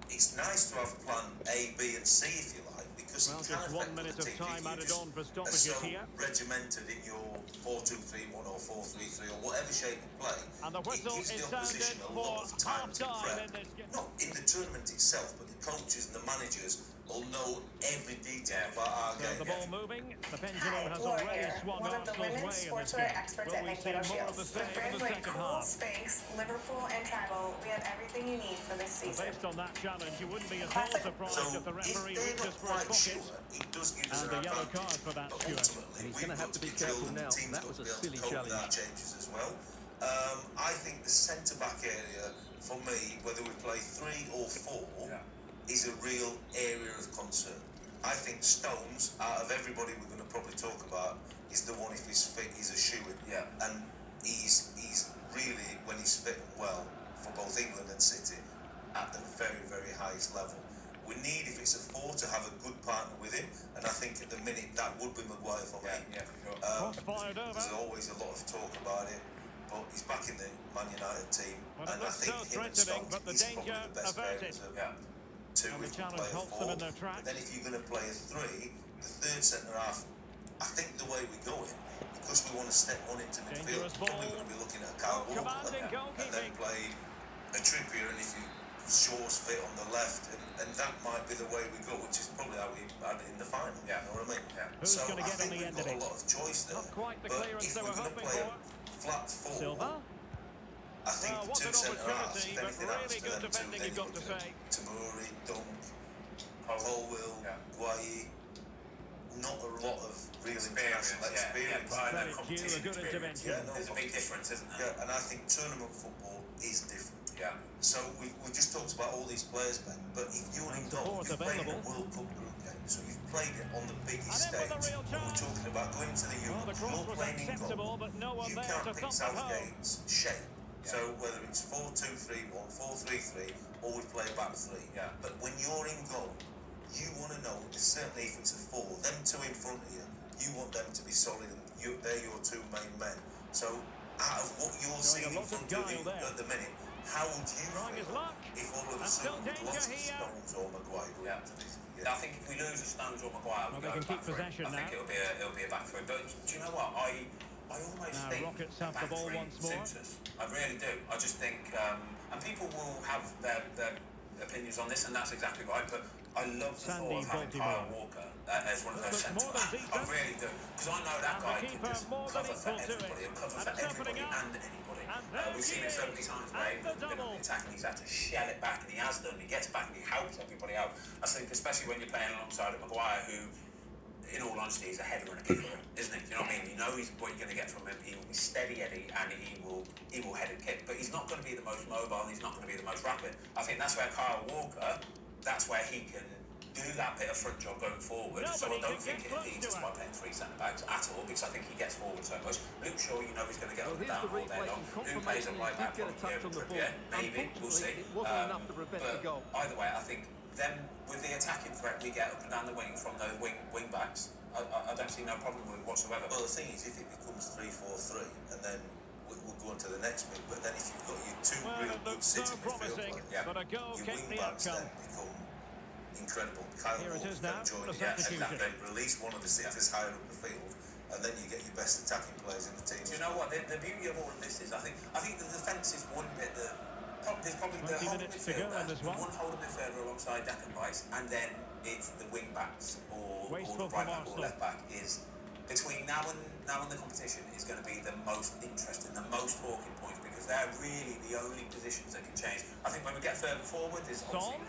it's nice to have plan A, B, and C if you like, because it can affect 1 minute the of team. time added on for Are stoppages so here. regimented in your 4-2-3-1 or 4-3-3 or whatever shape you play. And the whistle it gives is the opposition a lot of time to prep. Not in the tournament itself, but the coaches and the managers will know every detail about our game. The ball moving, the pendulum has already swung Arsenal's way in this game. Will we see more of the same in the second half? Spanx, Liverpool and travel. We have everything you need for this season. Based on that challenge, you wouldn't be at all surprised if the referee reaches for his pocket. And a yellow card for that, Stuart. He's going to have to be careful now. That was a silly challenge. Changes as well. I think the centre-back area, for me, whether we play 3 or 4, is a real area of concern. I think Stones, out of everybody we're going to probably talk about, is the one, if he's fit, he's a shoo-in. And he's really, when he's fit and well, for both England and City, at the very highest level. We need, if it's a 4, to have a good partner with him, and I think at the minute that would be Maguire for me. There's always a lot of talk about it, but he's back in the Man United team, and I think him and Stones is probably the best pairs of 2 if you play a 4. But then if you're going to play a 3, the third centre half, I think the way we're going, because we want to step on into midfield, probably going to be looking at Kyle Walker and then play a Trippier, and if you Shaw's fit on the left, and that might be the way we go, which is probably how we had it in the final. You know what I mean? So I think we've got a lot of choice there. But if we're going to play a flat 4, I think the 2 centre halves, if anything happens to them 2, then you've got Tamuri, Dunk, Colwill, Guayi. Not a lot of real international experience. There's a big difference, isn't there? And I think tournament football is different. So we've just talked about all these players, Ben, but if you're in goal, you've played in a World Cup group game, so you've played it on the biggest stage. When we're talking about going to the Euro, you're playing in goal. You can't pick Southgate's shape. So whether it's 4-2-3-1, 4-3-3, or we play back 3. But when you're in goal, you want to know, certainly if it's a 4, them two in front of you, you want them to be solid, and they're your two main men. So, out of what you're seeing in front of you at the minute, how would you feel if all of a sudden we've lost Stones or Maguire? I think if we lose a Stones or Maguire, we go back for it. I think it'll be a back three. But do you know what? I almost think Rockets a have back the ball three once more. suits us. I really do. I just think, and people will have their opinions on this, and that's exactly right. But I love the thought of having Kyle Walker as one of those centre backs. I really do, because I know that guy can just cover for everybody. He'll cover for everybody and anybody. We've seen it so many times where he's been on the attack and he's had to shell it back, and he has done. He gets back and he helps everybody out. I think, especially when you're playing alongside a Maguire, who, in all honesty, he's a header and a kicker, isn't he? You know what I mean? You know what you're going to get from him. He will be steady Eddie, and he will head and kick. But he's not going to be the most mobile, and he's not going to be the most rapid. I think that's where Kyle Walker, that's where he can do that bit of front job going forward. So I don't think it impedes us by playing 3 centre-backs at all, because I think he gets forward so much. Luke Shaw, you know he's going to get up and down all day long. Who plays at right back? Maybe, we'll see. But either way, I think them, with the attacking threat we get up and down the wing from those wing backs, I don't see no problem with it whatsoever. Well, the thing is, if it becomes 3-4-3, and then we'll go on to the next bit, but then if you've got your two real good sitting midfield players, your wing backs then become incredible. Kyle Walker then joining and then release one of the sitters higher up the field, and then you get your best attacking players in the team. Do you know what? The beauty of all of this is, I think the defence is one bit that there's probably the holding midfielder, one holding midfielder alongside Declan Rice, and then it's the wing backs or right back or left back. Is between now and the competition is going to be the most interesting, the most talking points, because they're really the only positions that can change. I think when we get further forward, it's going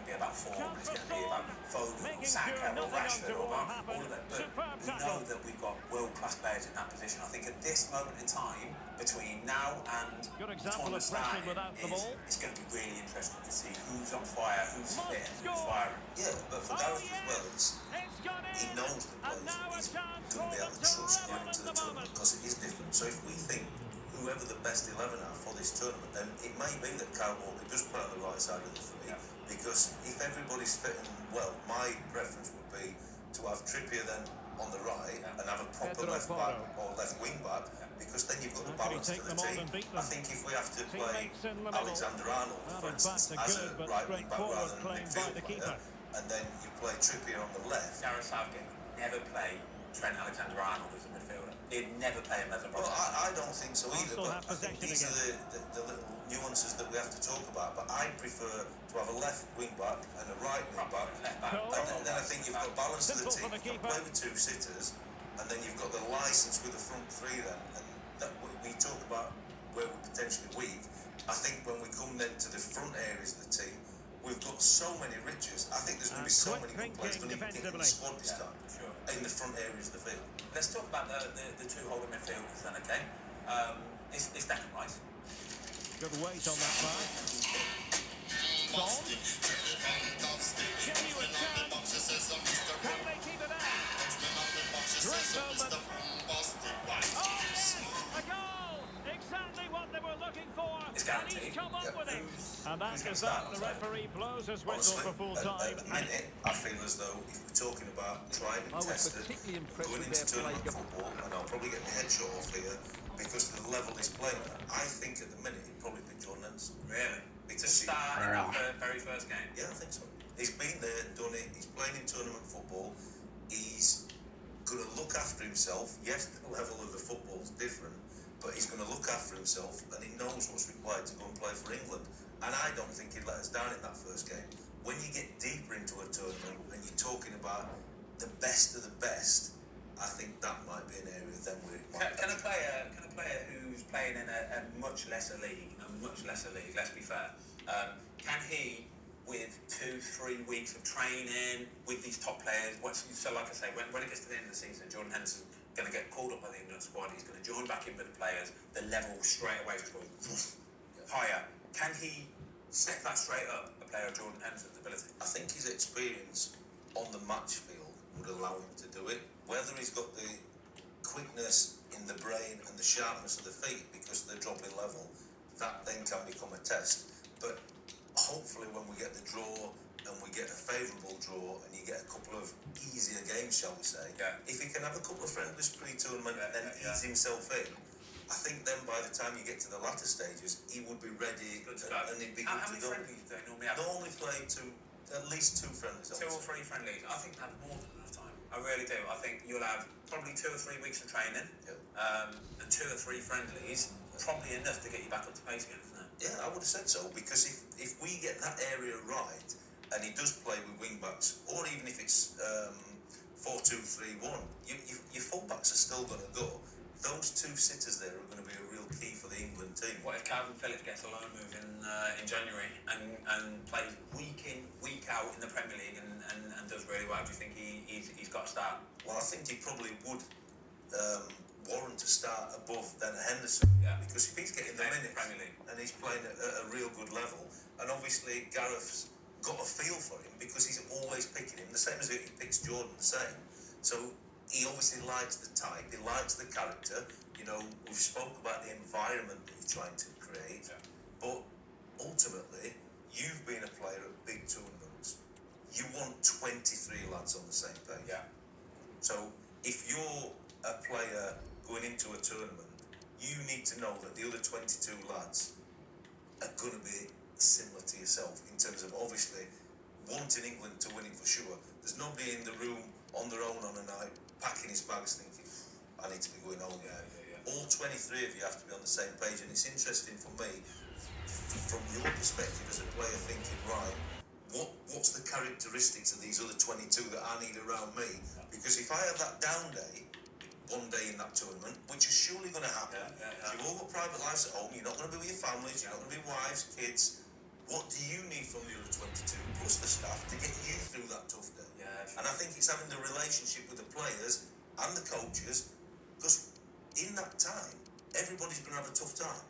to be about form, it's going to be about Foden or Saka or Rashford or all of that. But we know that we've got world-class players in that position. I think at this moment in time, between now and the tournament starting, it's going to be really interesting to see who's on fire, who's fit, and who's firing. Yeah, but for Gareth as well, he knows the players he's going to be able to trust going into the tournament, because it is different. So if we think whoever the best 11 are for this tournament, then it may be that Kyle Walker does play on the right side of the 3, because if everybody's fitting well, my preference would be to have Trippier then on the right and have a proper left back or left wing back, because then you've got the balance to the team. I think if we have to play Alexander-Arnold, for instance, as a right wing back rather than a midfield player, and then you play Trippier on the left. Gareth Southgate never play Trent Alexander-Arnold as a midfielder. He'd never play him as a Well, I don't think so either, but I think these are the little nuances that we have to talk about. But I prefer to have a left wing back and a right wing back, and then I think you've got balance to the team. You can play with 2 sitters, and then you've got the licence with the front 3 then. And that we talk about where we potentially weak. I think when we come then to the front areas of the team, we've got so many riches. I think there's going to be so many good players going to be in the squad this time, in the front areas of the field. Let's talk about the 2 holding midfielders then, okay? It's Declan Rice. Good weight on that pass. Genuine chance. Can they keep it out? Great moment. Oh, a goal! Exactly what they were looking for. And he's come up with it. And that is that. The referee blows his whistle for full time. At the minute, I feel as though if we're talking about tried and tested, going into tournament football, and I'll probably get my head shot off here because of the level he's playing at, I think at the minute he'd probably pick John Lennon. Really? To start in the very first game? Yeah, I think so. He's been there, done it, he's playing in tournament football, he's going to look after himself. Yes, the level of the football is different, but he's going to look after himself, and he knows what's required to go and play for England. And I don't think he'd let us down in that first game. When you get deeper into a tournament and you're talking about the best of the best, I think that might be an area then where it might can a player who's playing in a much lesser league, let's be fair, can he, with 2-3 weeks of training with these top players, so like I say, when it gets to the end of the season, Jordan Henderson's going to get called up by the England squad, he's going to join back in with the players, the level straight away just goes higher. Can he set that straight up, a player of Jordan Henderson's ability? I think his experience on the match field would allow him to do it. Whether he's got the quickness in the brain and the sharpness of the feet because of the dropping level, that then can become a test. But hopefully when we get the draw and we get a favourable draw and you get a couple of easier games, shall we say, if he can have a couple of friendlies pre-tournament and then ease himself in, I think then by the time you get to the latter stages, he would be ready and he'd be good to go. How many friendlies do they normally have? Normally play at least 2 friendlies. 2 or 3 friendlies. I think that's more than enough time. I really do. I think you'll have probably 2 or 3 weeks of training, and 2 or 3 friendlies, probably enough to get you back up to pace again, isn't it? Yeah, I would have said so, because if we get that area right, and he does play with wing-backs, or even if it's 4-2-3-1, your full-backs are still going to go. Those 2 sitters there are going to be a real key for the England team. What if Calvin Phillips gets a loan move in January and plays week in, week out in the Premier League and does really well? Do you think he's got a start? Well, I think he probably would warrant to start above then Henderson. Because if he's getting the minutes and he's playing at a real good level, and obviously Gareth's got a feel for him because he's always picking him, the same as he picks Jordan the same. So he obviously likes the type, he likes the character. You know, we've spoke about the environment that he's trying to create, but ultimately, you've been a player at big tournaments. You want 23 lads on the same page. So if you're a player going into a tournament, you need to know that the other 22 lads are going to be similar to yourself in terms of obviously wanting England to win it for sure. There's nobody in the room on their own on a night packing his bags thinking, I need to be going home. All 23 of you have to be on the same page, and it's interesting for me, from your perspective as a player, thinking, right, what's the characteristics of these other 22 that I need around me? Because if I have that down day, one day in that tournament, which is surely going to happen, you've all got private lives at home, you're not going to be with your families, you're not going to be wives, kids. What do you need from the other 22, plus the staff, to get you through that tough day? And I think it's having the relationship with the players and the coaches, because in that time, everybody's going to have a tough time.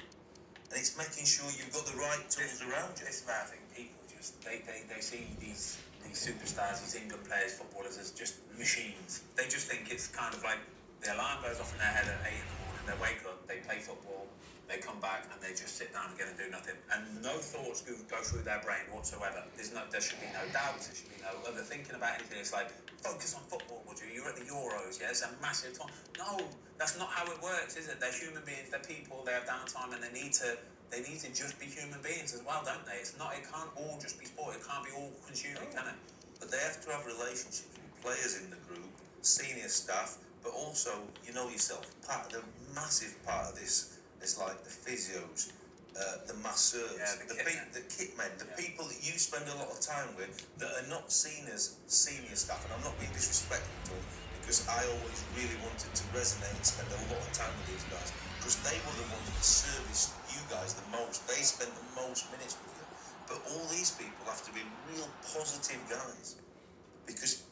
And it's making sure you've got the right tools around you. This is where I think people just, they see these superstars, these England players, footballers as just machines. They just think it's kind of like the alarm goes off in their head at 8 in the morning, they wake up, they play football, they come back and they just sit down again and do nothing. And no thoughts go through their brain whatsoever. There should be no doubts, there should be no other thinking about anything. It's like, focus on football, would you? You're at the Euros, it's a massive time. No, that's not how it works, is it? They're human beings, they're people, they have downtime, and they need to just be human beings as well, don't they? It can't all just be sport, it can't be all consuming, can it? But they have to have relationships with players in the group, senior staff, but also, you know yourself, the massive part of this is like the physios, the masseurs, the kit men, the people that you spend a lot of time with that are not seen as senior staff. And I'm not being disrespectful to them, because I always really wanted to resonate and spend a lot of time with these guys, because they were the ones that serviced you guys the most. They spent the most minutes with you. But all these people have to be real positive guys, because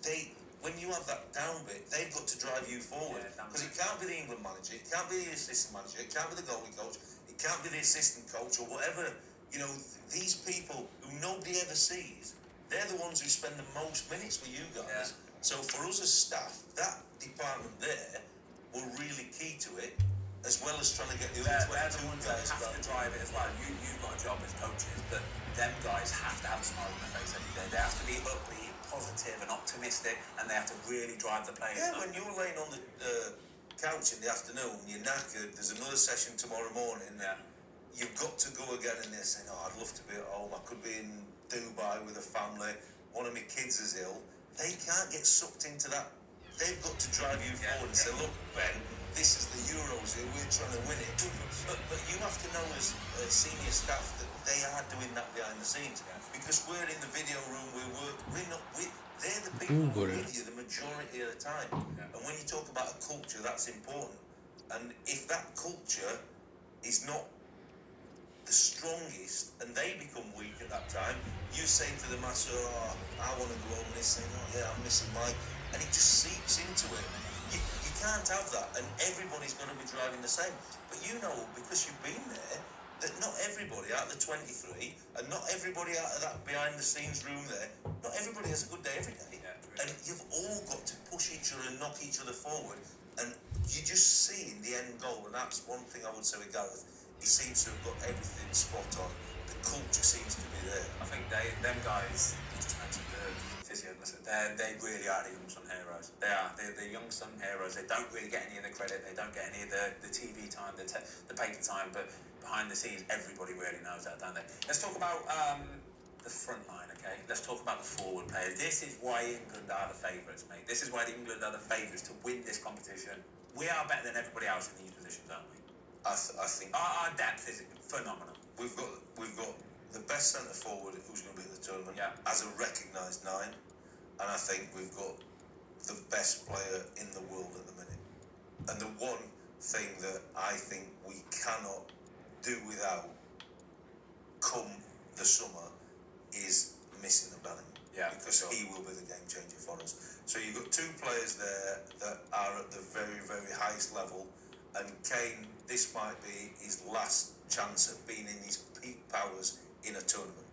when you have that down bit, they've got to drive you forward. Because it can't be the England manager, it can't be the assistant manager, it can't be the goalie coach, it can't be the assistant coach or whatever. You know, these people who nobody ever sees, they're the ones who spend the most minutes with you guys. So for us as staff, that department there will really key to it, as well as trying to get the other 22 guys have to drive it as well. You've got a job as coaches, but them guys have to have a smile on their face every day. They have to be upbeat, positive and optimistic, and they have to really drive the players. When you're laying on the couch in the afternoon, you're knackered, there's another session tomorrow morning, you've got to go again, and they're saying, I'd love to be at home, I could be in Dubai with a family, one of my kids is ill. They can't get sucked into that. They've got to drive you forward and say, look, Ben, this is the Euros here, we're trying to win it. But you have to know as senior staff that they are doing that behind the scenes. Because we're in the video room, they're the people who are with you the majority of the time. And when you talk about a culture, that's important. And if that culture is not the strongest and they become weak at that time, you say to the master, I want to go home, and he's saying, I'm missing Mike. And it just seeps into it. You can't have that, and everybody's going to be driving the same. But you know, because you've been there, that not everybody out of the 23, and not everybody out of that behind-the-scenes room there, not everybody has a good day every day. And you've all got to push each other and knock each other forward. And you just see in the end goal, and that's one thing I would say with Gareth, he seems to have got everything spot on. the culture seems to be there. I think them guys, you just mentioned the physio, listen, they really are the unsung heroes. They are. They're the unsung heroes. They don't really get any of the credit. They don't get any of the TV time, the paper time, but behind the scenes, everybody really knows that, don't they? Let's talk about the front line, okay? Let's talk about the forward players. This is why England are the favourites, mate. This is why England are the favourites to win this competition. We are better than everybody else in these positions, aren't we? I think our depth is phenomenal. We've got the best centre forward who's going to be at the tournament as a recognised 9, and I think we've got the best player in the world at the minute. And the one thing that I think we cannot do without come the summer is missing the Bellingham. Yeah, because he will be the game changer for us. So you've got 2 players there that are at the very, very highest level, and Kane, this might be his last chance at being in his peak powers in a tournament.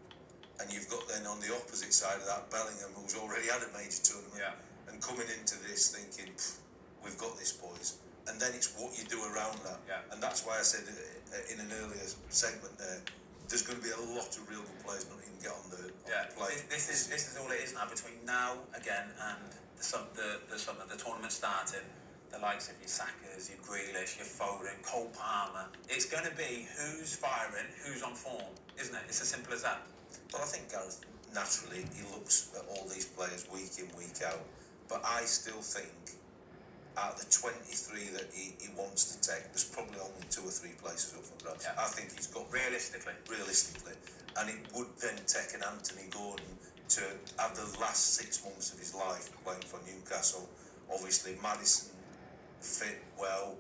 And you've got then on the opposite side of that Bellingham, who's already had a major tournament, and coming into this thinking, we've got this, boys. And then it's what you do around that. And that's why I said in an earlier segment there's going to be a lot of real good players not even get on the play. This is all it is now, between now again and the tournament starting. The likes of your Sackers, your Grealish, your Foden, Cole Palmer. It's going to be who's firing, who's on form, isn't it? It's as simple as that. Well, I think Gareth, naturally, he looks at all these players week in, week out. But I still think out of the 23 that he wants to take, there's probably only 2 or 3 places up for grabs. I think he's got... Realistically. And it would then take an Anthony Gordon to have the last 6 months of his life playing for Newcastle. Obviously, Maddison fit well.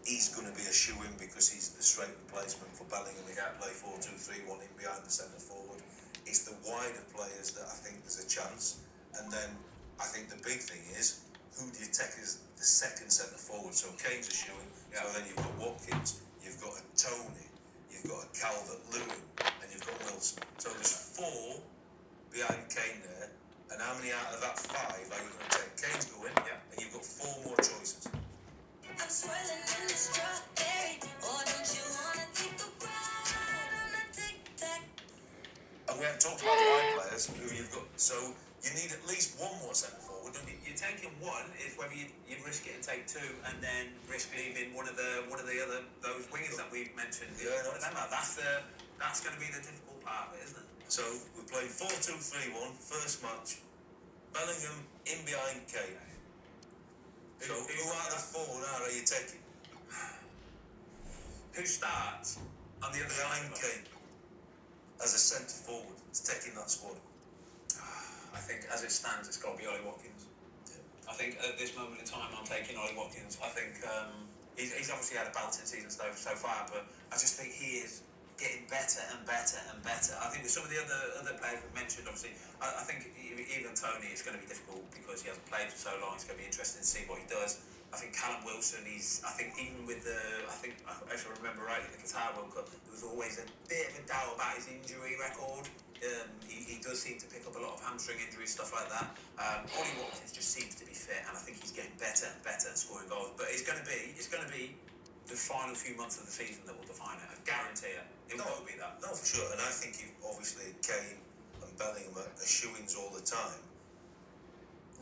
He's going to be a shoe-in because he's the straight replacement for Bellingham if you play 4-2-3-1 in behind the centre forward. It's the wider players that I think there's a chance. And then I think the big thing is, who do you take as the second centre forward? So Kane's a shoe-in, so then you've got Watkins, you've got a Tony, you've got a Calvert-Lewin, and you've got Wilson. So there's 4 behind Kane there, and how many out of that 5 are you going to take? Kane's going, and you've got 4 more choices. I'm swirling in the strawberry, or don't you wanna take a ride on a tic-tac? And we haven't talked about the wide players who you've got, so you need at least 1 more centre forward, don't you? You're taking 1 is whether you risk it and take 2, and then risk leaving one of the other those wingers that we've mentioned. One of them out. That's going to be the difficult part of it, isn't it? So we're playing 4-2-3-1, first match. Bellingham in behind Kane. So who out of the 4 now are you taking? Who starts on the other behind side? Kane as a centre forward, it's taking that squad. I think as it stands, it's got to be Ollie Watkins. I think at this moment in time, I'm taking Ollie Watkins. I think he's obviously had a belting season so far, but I just think he is getting better and better and better. I think with some of the other players we've mentioned, obviously, I think even Tony, it's going to be difficult because he hasn't played for so long. It's going to be interesting to see what he does. I think Callum Wilson, I think even with if I remember rightly, the Qatar World Cup, there was always a bit of a doubt about his injury record. He does seem to pick up a lot of hamstring injuries, stuff like that. Ollie Watkins just seems to be fit, and I think he's getting better and better at scoring goals. But it's going to be the final few months of the season that will define it. I guarantee it. It will be that. No, for sure. And I think obviously Kane and Bellingham are shoe-ins all the time.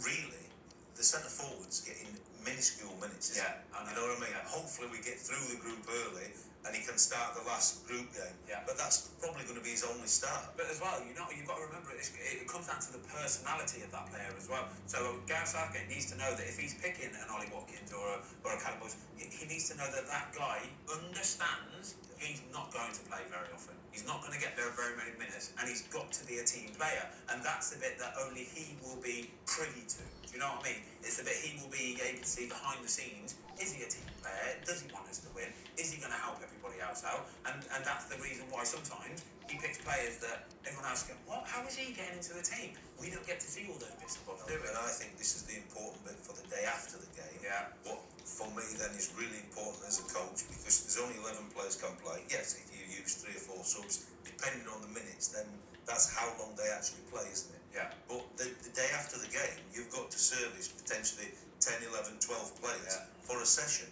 Really, the centre forwards getting minuscule minutes. You know what I mean? Hopefully we get through the group early and he can start the last group game. But that's probably going to be his only start. But as well, you've got to remember, it comes down to the personality of that player as well. So Gareth Southgate needs to know that if he's picking an Ollie Watkins or a Callum Wilson, he needs to know that guy understands he's not going to play very often. He's not going to get very many minutes, and he's got to be a team player. And that's the bit that only he will be privy to. Do you know what I mean? It's the bit he will be able to see behind the scenes. Is he a team player? Does he want us to win? Is he going to help everybody else out? And that's the reason why sometimes he picks players that everyone else goes, what? How is he getting into the team? We don't get to see all those bits and bobs, do we? And I think this is the important bit for the day after the game. What for me then is really important as a coach, because there's only 11 players can play. Yes, if you use 3 or 4 subs, depending on the minutes, then that's how long they actually play, isn't it? But the day after the game, you've got to service potentially 10, 11, 12 players for a session.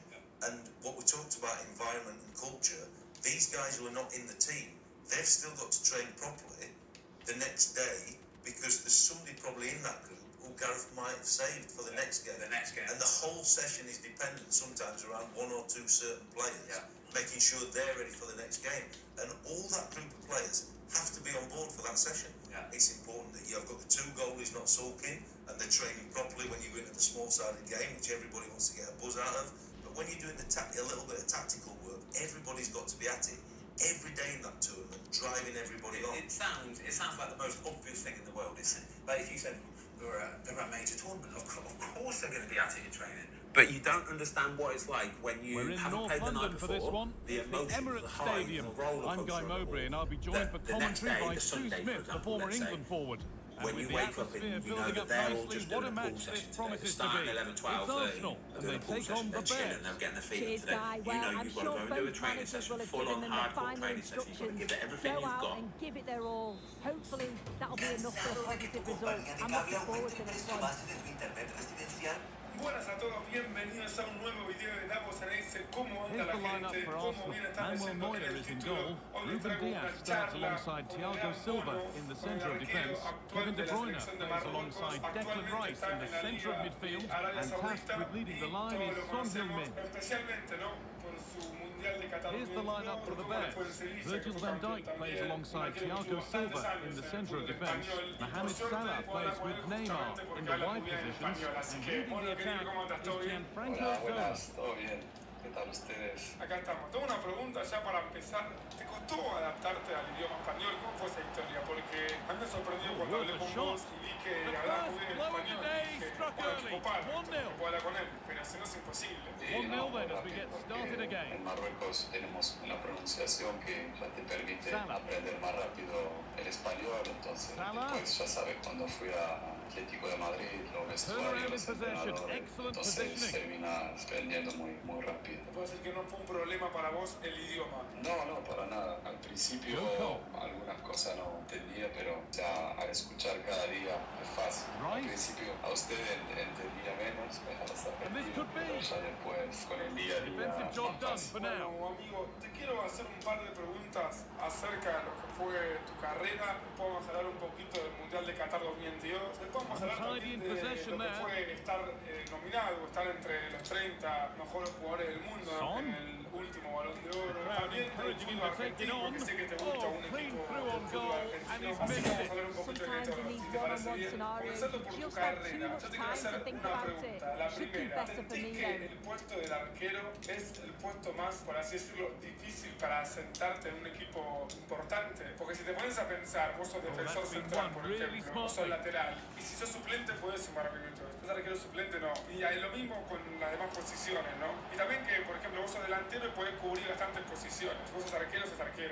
And what we talked about, environment and culture, these guys who are not in the team they've still got to train properly the next day, because there's somebody probably in that group who Gareth might have saved for the next game. And the whole session is dependent sometimes around one or two certain players, making sure they're ready for the next game. And all that group of players have to be on board for that session. It's important that you've got the two goalies not sulking and they're training properly when you go into the small-sided game, which everybody wants to get a buzz out of. But when you're doing a little bit of tactical work, everybody's got to be at it every day in that tournament, driving everybody on. It sounds like the most obvious thing in the world, isn't it? Like if you said they're a major tournament, of course they're going to be at it in training. But you don't understand what it's like when you haven't played the night before. For this one. The It's emotion, the Emirates the high, Stadium. the roller I'm Guy coaster of it Mowbray, all. and I'll be joined for The next commentary day, by the Stu Sunday, for Smith, the example, former let's say, England forward. when And you with wake the up and atmosphere you know building that up they're all nicely, just what doing a a pool match session this today. promises to Starting be. 11, 12, It's 30. Arsenal, and They're they doing a pool take on session. the They're chilling. Bears. They're getting their feet Cheers, up today. Guy. You Well, know I'm you've got sure to go and do a both training managers session, will have full-on given them the hardcore final training session. You've got to instructions. give it everything Go you've out got. and give it their all. Hopefully, that'll be enough for a positive result. I'm looking forward to this one. Buenas a todos, bienvenidos a un nuevo video de Davos Arense. ¿Cómo anda Here's la the lineup gente? for ¿Cómo Arsenal. bien están Manuel leyendo Neuer el is in título? goal. Hoy les Ruben traigo Diaz una starts charla alongside con Thiago Leandro Silva Bono, in the con el centre of arquero defence. actual Kevin de De la Bruyne selección de plays Marruecos, alongside Declan actualmente Rice está in the en la centre of Liga midfield. de Arabia And tasked Saudita with leading the y line todos is lo Son conocemos, Heung-min. especialmente, ¿no?, por su Mundial de Qatar. Here's the lineup for the Bears. Virgil van Dijk plays alongside Thiago Silva in the centre of defence. Mohamed Salah plays with Neymar in the wide positions. And leading the attack is Gianfranco Zola. Todo bien. ¿Qué tal ustedes? Acá estamos. Tengo una pregunta ya para empezar. ¿Te costó adaptarte al idioma español? ¿Cómo fue esa historia? Porque a mí me sorprendió cuando hablé con vos y vi que hablabas muy bien español. Y dije, bueno, tipo par, puedo hablar con él, pero si no es imposible. En Marruecos tenemos una pronunciación que ya te permite aprender más rápido el español, entonces después ya sabes, cuando fui a Atlético de Madrid, los vestuarios, los entrenadores, entonces terminas aprendiendo muy rápido. ¿Te puedo decir que no fue un problema para vos el idioma? No, para nada. Al principio algunas cosas no entendía, pero ya al escuchar cada día es fácil. Al principio a usted entendía menos, a los argentinos, pero ya después con el día a día es más fácil. Bueno, amigo, te quiero hacer un par de preguntas acerca de lo que fue tu carrera. Después vamos a hablar un poquito del Mundial de Qatar 2022. Después vamos a hablar también de lo que fue estar nominado, estar entre los 30 mejores jugadores del mundo en el último Balón de Oro. También del fútbol argentino, que sé que te gusta un equipo del fútbol argentino. Así que vamos a hablar un poquito de esto, si te parece bien. Comenzando por tu carrera, yo te quiero hacer una pregunta. La primera, ¿sentís que el puesto del arquero es el puesto más, por así decirlo, difícil para sentarte en un equipo importante? Porque si te pones a pensar, vos sos defensor central, por ejemplo, vos sos lateral, y si sos suplente podés sumar minutos. Sos arquero suplente, no. Y hay lo mismo con las demás posiciones, ¿no? Y también que, por ejemplo, vos sos delantero y podés cubrir bastantes posiciones. Si vos sos arquero,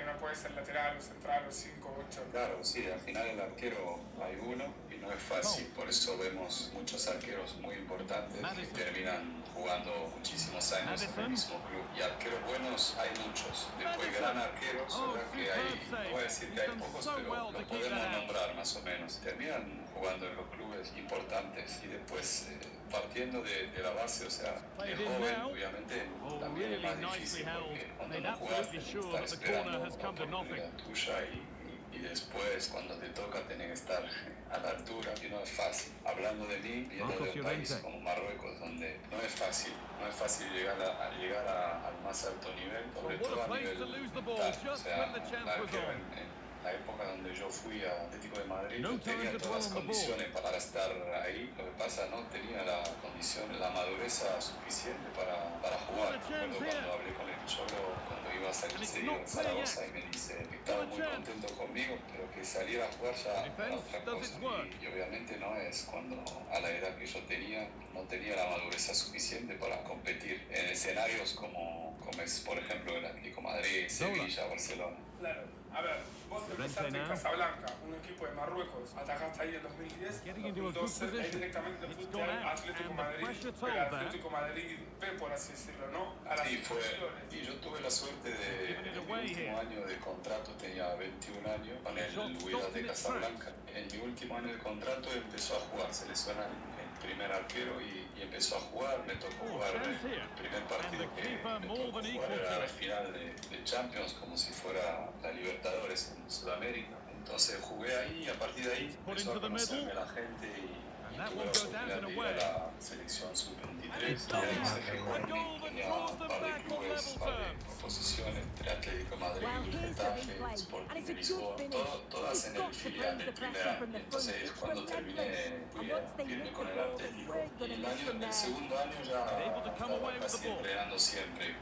no podés ser lateral o central o 5 o 8. Claro, sí, al final el arquero hay uno y no es fácil, por eso vemos muchos arqueros muy importantes que terminan jugando muchísimos años en el mismo club. Y arqueros buenos hay muchos. Después gran arqueros, verdad que hay, no voy a decir que hay pocos, pero los podemos nombrar más o menos. Terminan jugando en los clubes importantes y después partiendo de la base, o sea, el joven obviamente también es más difícil porque cuando no jugaste estar esperando la oportunidad tuya y después cuando te toca tenés que estar a la altura y no es fácil. Hablando de mí, viendo de un país como Marruecos donde no es fácil llegar al más alto nivel, sobre todo a nivel mental. O sea, en la época donde yo fui a Atlético de Madrid, yo tenía todas las condiciones para estar ahí. Lo que pasa, no tenía la condición, la madurez suficiente para jugar. Recuerdo cuando hablé con el Cholo, cuando iba a salir seguido en Zaragoza, y me dice que estaba muy contento conmigo, pero que saliera a jugar ya era otra cosa. Y obviamente no es cuando a la edad que yo tenía, no tenía la madurez suficiente para competir en escenarios como es, por ejemplo, el Atlético de Madrid, Sevilla, Barcelona. Claro. A ver, vos empezaste en Casablanca, un equipo de Marruecos, atajaste ahí en 2010, en 2012, ahí directamente fuiste al Atlético Madrid, el Atlético Madrid B, por así decirlo, ¿no? A las y yo tuve la suerte de, en mi último año de contrato, tenía 21 años, con el Wydad de Casablanca. En mi último año de contrato empezó a jugar, se lesiona el primer arquero y empezó a jugar, me tocó jugar el primer partido que me tocó jugar era la final de Champions, como si fuera la Libertadores. de ahí empezó a conocerme la gente y tuve la oportunidad de ir a la selección sub-23. Y ahí se fijó en mí. Tenía un par de clubes, un par de oposiciones, el Atlético de Madrid, Getafe, Sporting de Lisboa, todas en el filial del primer año. Entonces cuando terminé fui a irme con el Atlético y el segundo año ya estaba casi entrenando siempre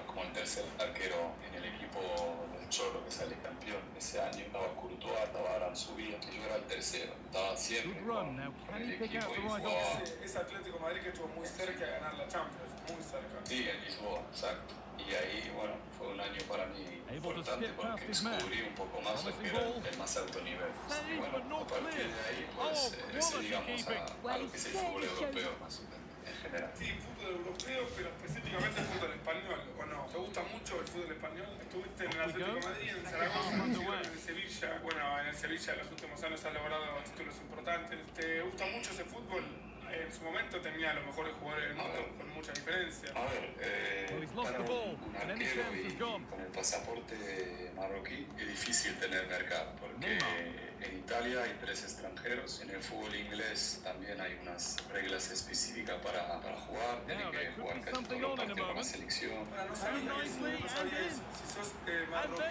como el tercer arquero en el equipo del Cholo que sale campeón. Ese año estaba Courtois, estaba Aranzubía y yo era el tercero. Estaba siempre con el equipo y jugaba. Ese Atlético de Madrid que estuvo muy cerca de ganar la Champions, muy cerca. Sí, en Lisboa, exacto. Y ahí, bueno, fue un año para mí importante porque descubrí un poco más lo que era el más alto nivel. Y bueno, a partir de ahí, pues, digamos, a lo que es el fútbol europeo, más o menos, en general. Sí, fútbol europeo, pero específicamente fútbol español, ¿o no? ¿Te gusta mucho el fútbol español? Estuviste en el Atlético de Madrid, en Zaragoza, en el Sevilla. Bueno, en el Sevilla en los últimos años has logrado títulos importantes. ¿Te gusta mucho ese fútbol? En su momento tenía a los mejores jugadores del mundo, con mucha diferencia. A ver, para un arquero y con el pasaporte marroquí es difícil tener mercado, porque en Italia hay 3 extranjeros, en el fútbol inglés también hay unas reglas específicas para jugar, tiene que jugar casi todos los partidos con la selección. No sabía eso. Si sos marroquí,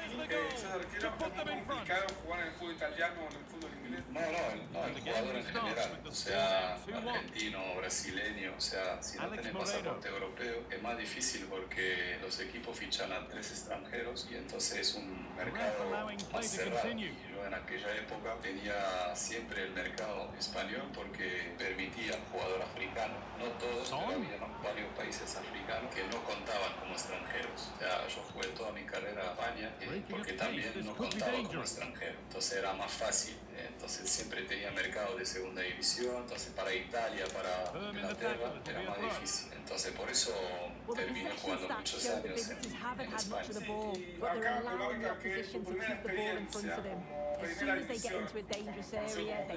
sos arquero, es muy complicado jugar en el fútbol italiano o en el fútbol inglés. No, el jugador en general, o sea, argentino, brasileño, o sea, si no tenés pasaporte europeo es más difícil porque los equipos fichan a 3 extranjeros y entonces es un mercado más cerrado. Y yo en aquella época tenía siempre el mercado español porque permitía jugador africano, no todos, pero había varios países africanos que no contaban como extranjeros. O sea, yo jugué toda mi carrera a España porque también no contaba como extranjero, entonces era más fácil. Entonces siempre tenía mercado de segunda división, entonces para Italia, para Inglaterra era más difícil. Entonces por eso terminé jugando muchos años en España. Y acá me marca que tu primera experiencia como primera división,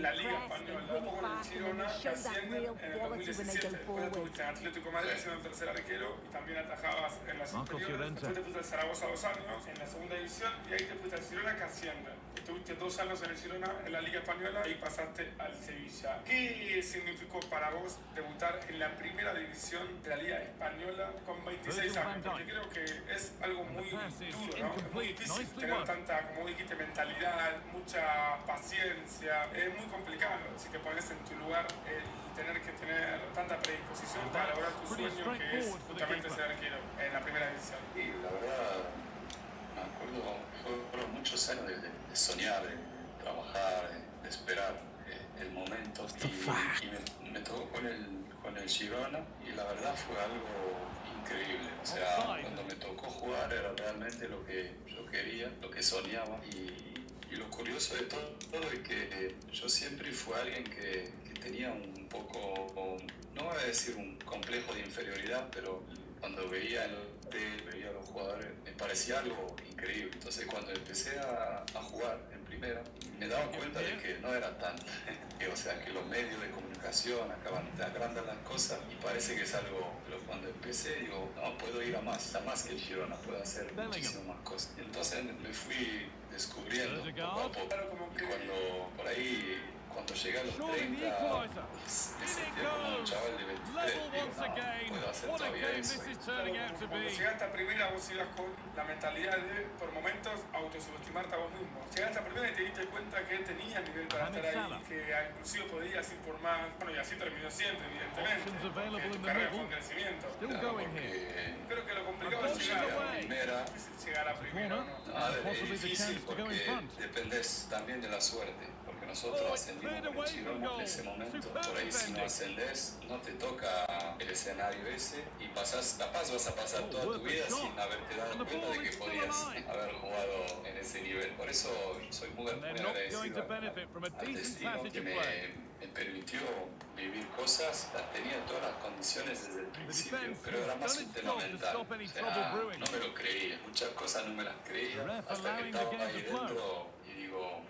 la Liga Española, luego en el Girona, que ascienden en el 2017. Después estuviste en Atlético de Madrid siendo el tercer arquero y también atajabas en las inferiores. Después te fuiste al Zaragoza 2 años en la segunda división y ahí te fuiste al Girona que ascienden. Estuviste 2 años en el Girona en la Liga Española y pasaste al Sevilla. ¿Qué significó para vos debutar en la primera división de la Liga Española con 26 años? Porque creo que es algo muy duro, ¿no? Es muy difícil tener tanta, como dijiste, mentalidad, mucha paciencia. Es muy complicado si te pones en tu lugar y tener que tener tanta predisposición para lograr tu sueño, que es justamente ser arquero en la primera división. Y la verdad, me acuerdo, fueron muchos años de soñar, de trabajar, de esperar el momento. Y me tocó con el Girona y la verdad fue algo increíble. O sea, cuando me tocó jugar era realmente lo que yo quería, lo que soñaba. Y lo curioso de todo es que yo siempre fui alguien que tenía un poco, no voy a decir un complejo de inferioridad, pero cuando veía a los jugadores me parecía algo increíble. Entonces cuando empecé a jugar en primera me daba cuenta de que no era tan, o sea, que los medios de comunicación acaban de agrandar las cosas y parece que es algo, pero cuando empecé digo, no, puedo ir a más que el Girona, puedo hacer muchísimas más cosas. Y entonces me fui descubriendo poco a poco. Y cuando llegué a los 30, me sentía como un chaval de 23, digo, no, puedo hacer todavía eso. Cuando llegaste a primera vos ibas con la mentalidad de, por momentos, autosubestimarte a vos mismo. Llegaste a primera y te diste cuenta que tenías nivel para estar ahí, que inclusive podías ir por más, bueno, y así terminó siempre, evidentemente. Tu carrera fue un crecimiento. Claro, porque creo que lo complicado es llegar a primera. Es difícil porque dependés también de la suerte, porque nosotros ascendimos con el Girona en ese momento, por ahí si no ascendés no te toca el escenario ese y capaz vas a pasar toda tu vida sin haberte dado cuenta de que podías haber jugado en ese nivel. Por eso soy muy agradecido al destino que me permitió vivir cosas, las tenía todas las condiciones desde el principio, pero era más un tema mental. O sea, no me lo creía, muchas cosas no me las creía hasta que estaba ahí dentro y digo,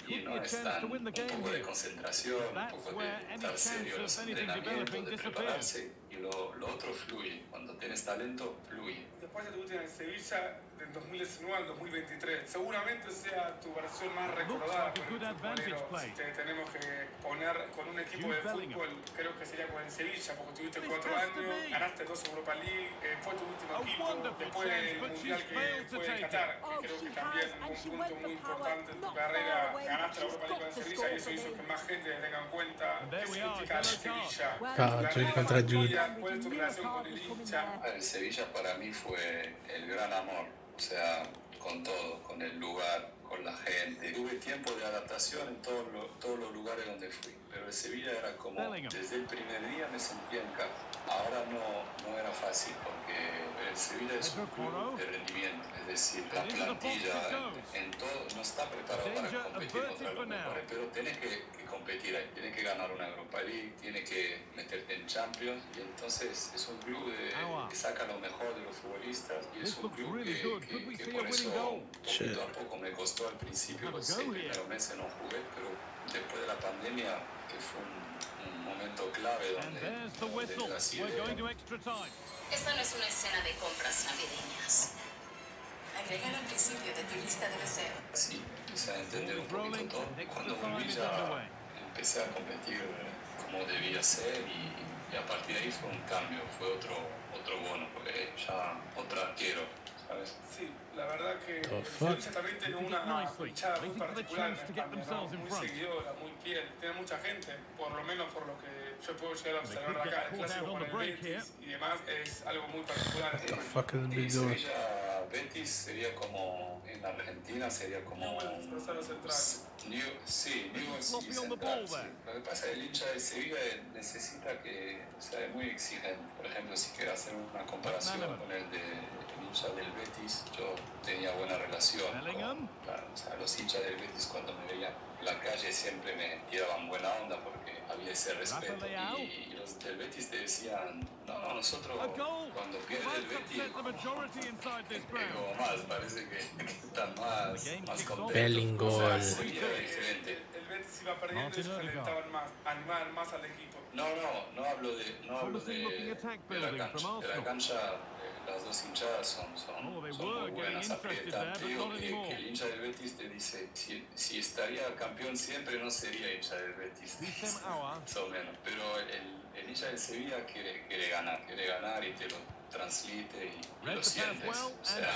y no es tan, un poco de concentración, un poco de estar serio en los entrenamientos, de prepararse y y lo otro fluye. Cuando tienes talento, fluye. Después estuviste en el Sevilla del 2019 al 2023. Seguramente sea tu versión más recordada con el futbolero. Si te tenemos que poner con un equipo de fútbol, creo que sería con el Sevilla, porque tuviste 4 años, ganaste 2 Europa League, fue tu último equipo, después del Mundial que fue en Qatar, que creo que también fue un punto muy importante en tu carrera. Ganaste la Europa League con el Sevilla y eso hizo que más gente tenga en cuenta qué significa el Sevilla. Contra Jude. ¿Cuál es tu relación con el hincha? El Sevilla para mí fue el gran amor, o sea, con todo, con el lugar, con la gente. Tuve tiempo de adaptación en todos los lugares donde fui, pero el Sevilla era como, desde el primer día me sentía en casa. Ahora no era fácil porque el Sevilla es un club de rendimiento, es decir, la plantilla en todo no está preparado para competir contra los mejores, pero tienes que competir ahí, tienes que ganar una Europa League, tienes que meterte en Champions, y entonces es un club que saca lo mejor de los futbolistas, y es un club que por eso poquito a poco me costó al principio, los 6 primeros meses no jugué, pero después de la pandemia, que fue un momento clave donde la ciudad. Esta no es una escena de compras navideñas. Agrégalo al principio de tu lista de deseos. Sí, empecé a entender un poquito todo. Cuando volví ya empecé a competir como debía ser, y a partir de ahí fue un cambio, fue otro bono, porque ya otro arquero, ¿sabes? Sí, la verdad que el Sevilla también tiene una hinchada muy particular en España, ¿no? Muy seguidora, muy fiel, tiene mucha gente, por lo menos por lo que yo puedo llegar a observar de acá, el clásico con el Betis y demás es algo muy particular. Y Sevilla Betis sería como, en Argentina sería como Newell's y Central. Sí. Lo que pasa es que el hincha de Sevilla necesita que sea muy exigente. Por ejemplo, si quiero hacer una comparación con el hincha del Betis, yo tenía buena relación con los hinchas del Betis. Cuando me veían en la calle siempre me tiraban buena onda porque había ese respeto, y los del Betis te decían, no, nosotros cuando pierde el Betis como más, parece que están más contentos. Bellingol. El Betis iba perdiendo y ellos alentaban más, animaban más al equipo. No hablo de la cancha. Las dos hinchadas son muy buenas, aprietan. Te digo que el hincha del Betis te dice, si estaría campeón siempre no sería hincha del Betis, más o menos. Pero el hincha del Sevilla quiere ganar y te lo transmite y lo sientes. O sea,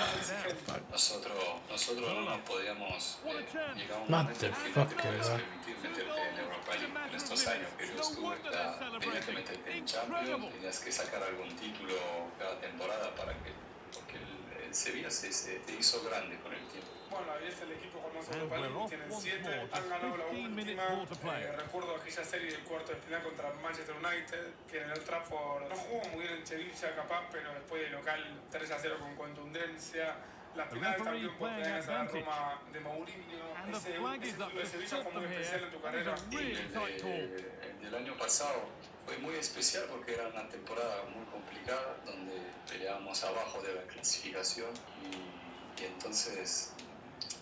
nosotros no nos podíamos llegar a un momento en que no te puedes permitir meterte en Europa League. En estos años que yo estuve, tenías que meterte en Champions, tenías que sacar algún título cada temporada porque el Sevilla se hizo grande con el tiempo. Bueno, ahí es el equipo con más Europa League, tienen 7, han ganado la última. Recuerdo aquella serie del cuarto de final contra Manchester United, que en el Old Trafford no jugó muy bien en Sevilla capaz, pero después de local 3-0 con contundencia. La final también por tener esa Roma de Mourinho. Ese título de Sevilla fue muy especial en tu carrera. El del año pasado fue muy especial porque era una temporada muy complicada donde peleábamos abajo de la clasificación, y entonces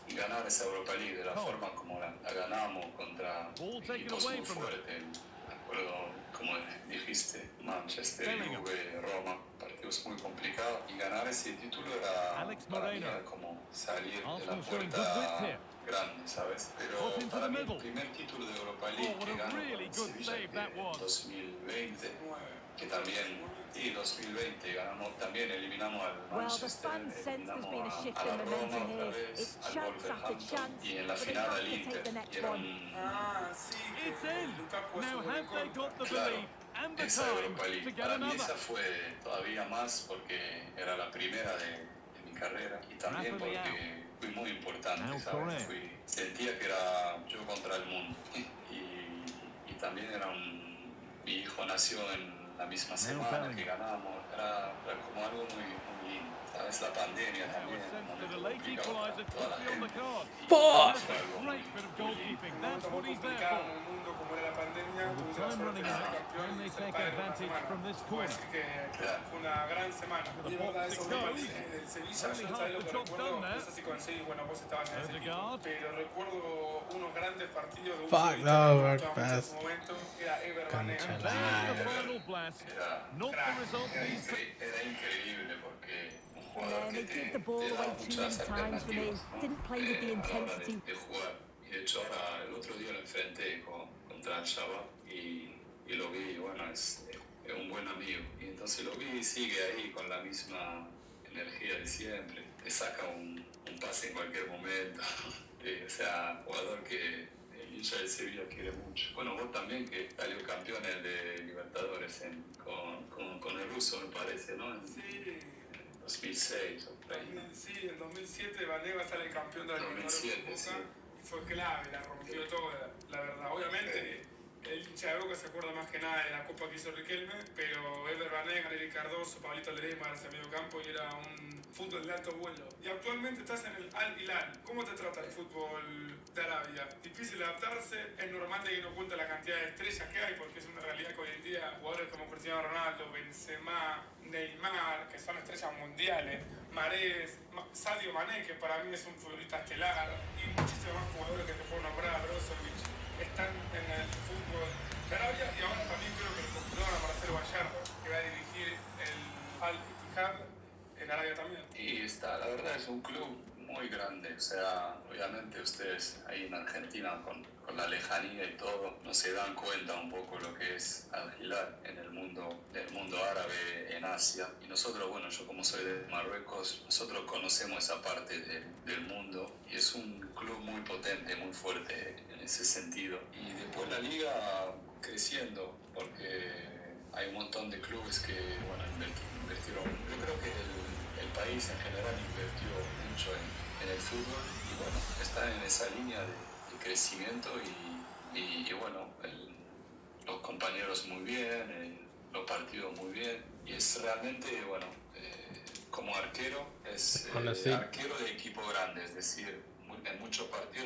ganar esa Europa League de la forma como la ganamos contra equipos muy fuertes, me acuerdo como dijiste, Manchester, Juve, Roma, partidos muy complicados, y ganar ese título para mí era como salir de la puerta grande, ¿sabes? Pero para mí el primer título de Europa League que ganó con Sevilla en 2020, que también, y 2020 ganamos, también eliminamos al Manchester, eliminamos a la Roma otra vez, al Wolverhampton, y en la final al Inter. Y era claro, esa Europa League, para mí esa fue todavía más porque era la primera de mi carrera, y también porque fui muy importante, ¿sabes? Sentía que era yo contra el mundo, y también mi hijo nació en la misma semana que ganamos, era como algo muy lindo, ¿sabes? La pandemia también, un momento complicado para toda la gente. Un momento muy complicado en un mundo como como era la pandemia, tuvimos la suerte de ser campeón y ser padre en una semana. Puedo decir que fue una gran semana. Y es verdad, eso del Sevilla, yo sabés lo que recuerdo, no sé si conseguí, bueno, vos estabas en ese equipo, pero recuerdo unos grandes partidos de un Fuck, Sevilla no, que me work gustaba mucho en fast. su momento, era Ever Banega. Era increíble porque un And jugador they que gave the ball te away da too muchas many times for me. alternativas, ¿no? Didn't play with the A la hora intensity. de jugar. Y de hecho ahora el otro día lo enfrenté contra el Shabab y lo vi, bueno, es un buen amigo. Y entonces lo vi y sigue ahí con la misma energía de siempre. Te saca un pase en cualquier momento. O sea, jugador que el hincha del Sevilla quiere mucho. Bueno, vos también, que salió campeón de Libertadores con el ruso, me parece, ¿no? Sí. 2006 o por ahí, ¿no? Sí, en 2007 Banega sale campeón de la Libertadores con Boca, sí. y fue clave, la rompió toda, la verdad. Obviamente, el hincha de Boca se acuerda más que nada de la copa que hizo Riquelme, pero Ever Banega, Nelly Cardoso, Pablito Ledesma hacia medio campo y era un fútbol de alto vuelo. Y actualmente estás en el Al Hilal. ¿Cómo te trata el fútbol de Arabia? Difícil adaptarse, es normal de que no cuenta la cantidad de estrellas que hay, porque es una realidad que hoy en día jugadores como Cristiano Ronaldo, Benzema, Neymar, que son estrellas mundiales, Mahrez, Sadio Mané, que para mí es un futbolista estelar, y muchísimos más jugadores que te puedo nombrar, Brozovic, están en el fútbol de Arabia, y ahora también creo que lo postularon a Marcelo Gallardo, que va a dirigir el Al Ittihad en Arabia también. Y está, la verdad es un club muy grande, o sea, obviamente ustedes ahí en Argentina con la lejanía y todo, no se dan cuenta un poco lo que es Al Hilal en el mundo árabe, en Asia. Y nosotros, bueno, yo como soy de Marruecos, nosotros conocemos esa parte del mundo y es un club muy potente, muy fuerte en ese sentido. Y después la liga creciendo, porque hay un montón de clubes que, bueno, invirtieron. Yo creo que el país en general invirtió mucho en el fútbol y bueno, está en esa línea de crecimiento y bueno, los compañeros muy bien, los partidos muy bien y es realmente, bueno, como arquero es arquero de equipo grande, es decir, en muchos partidos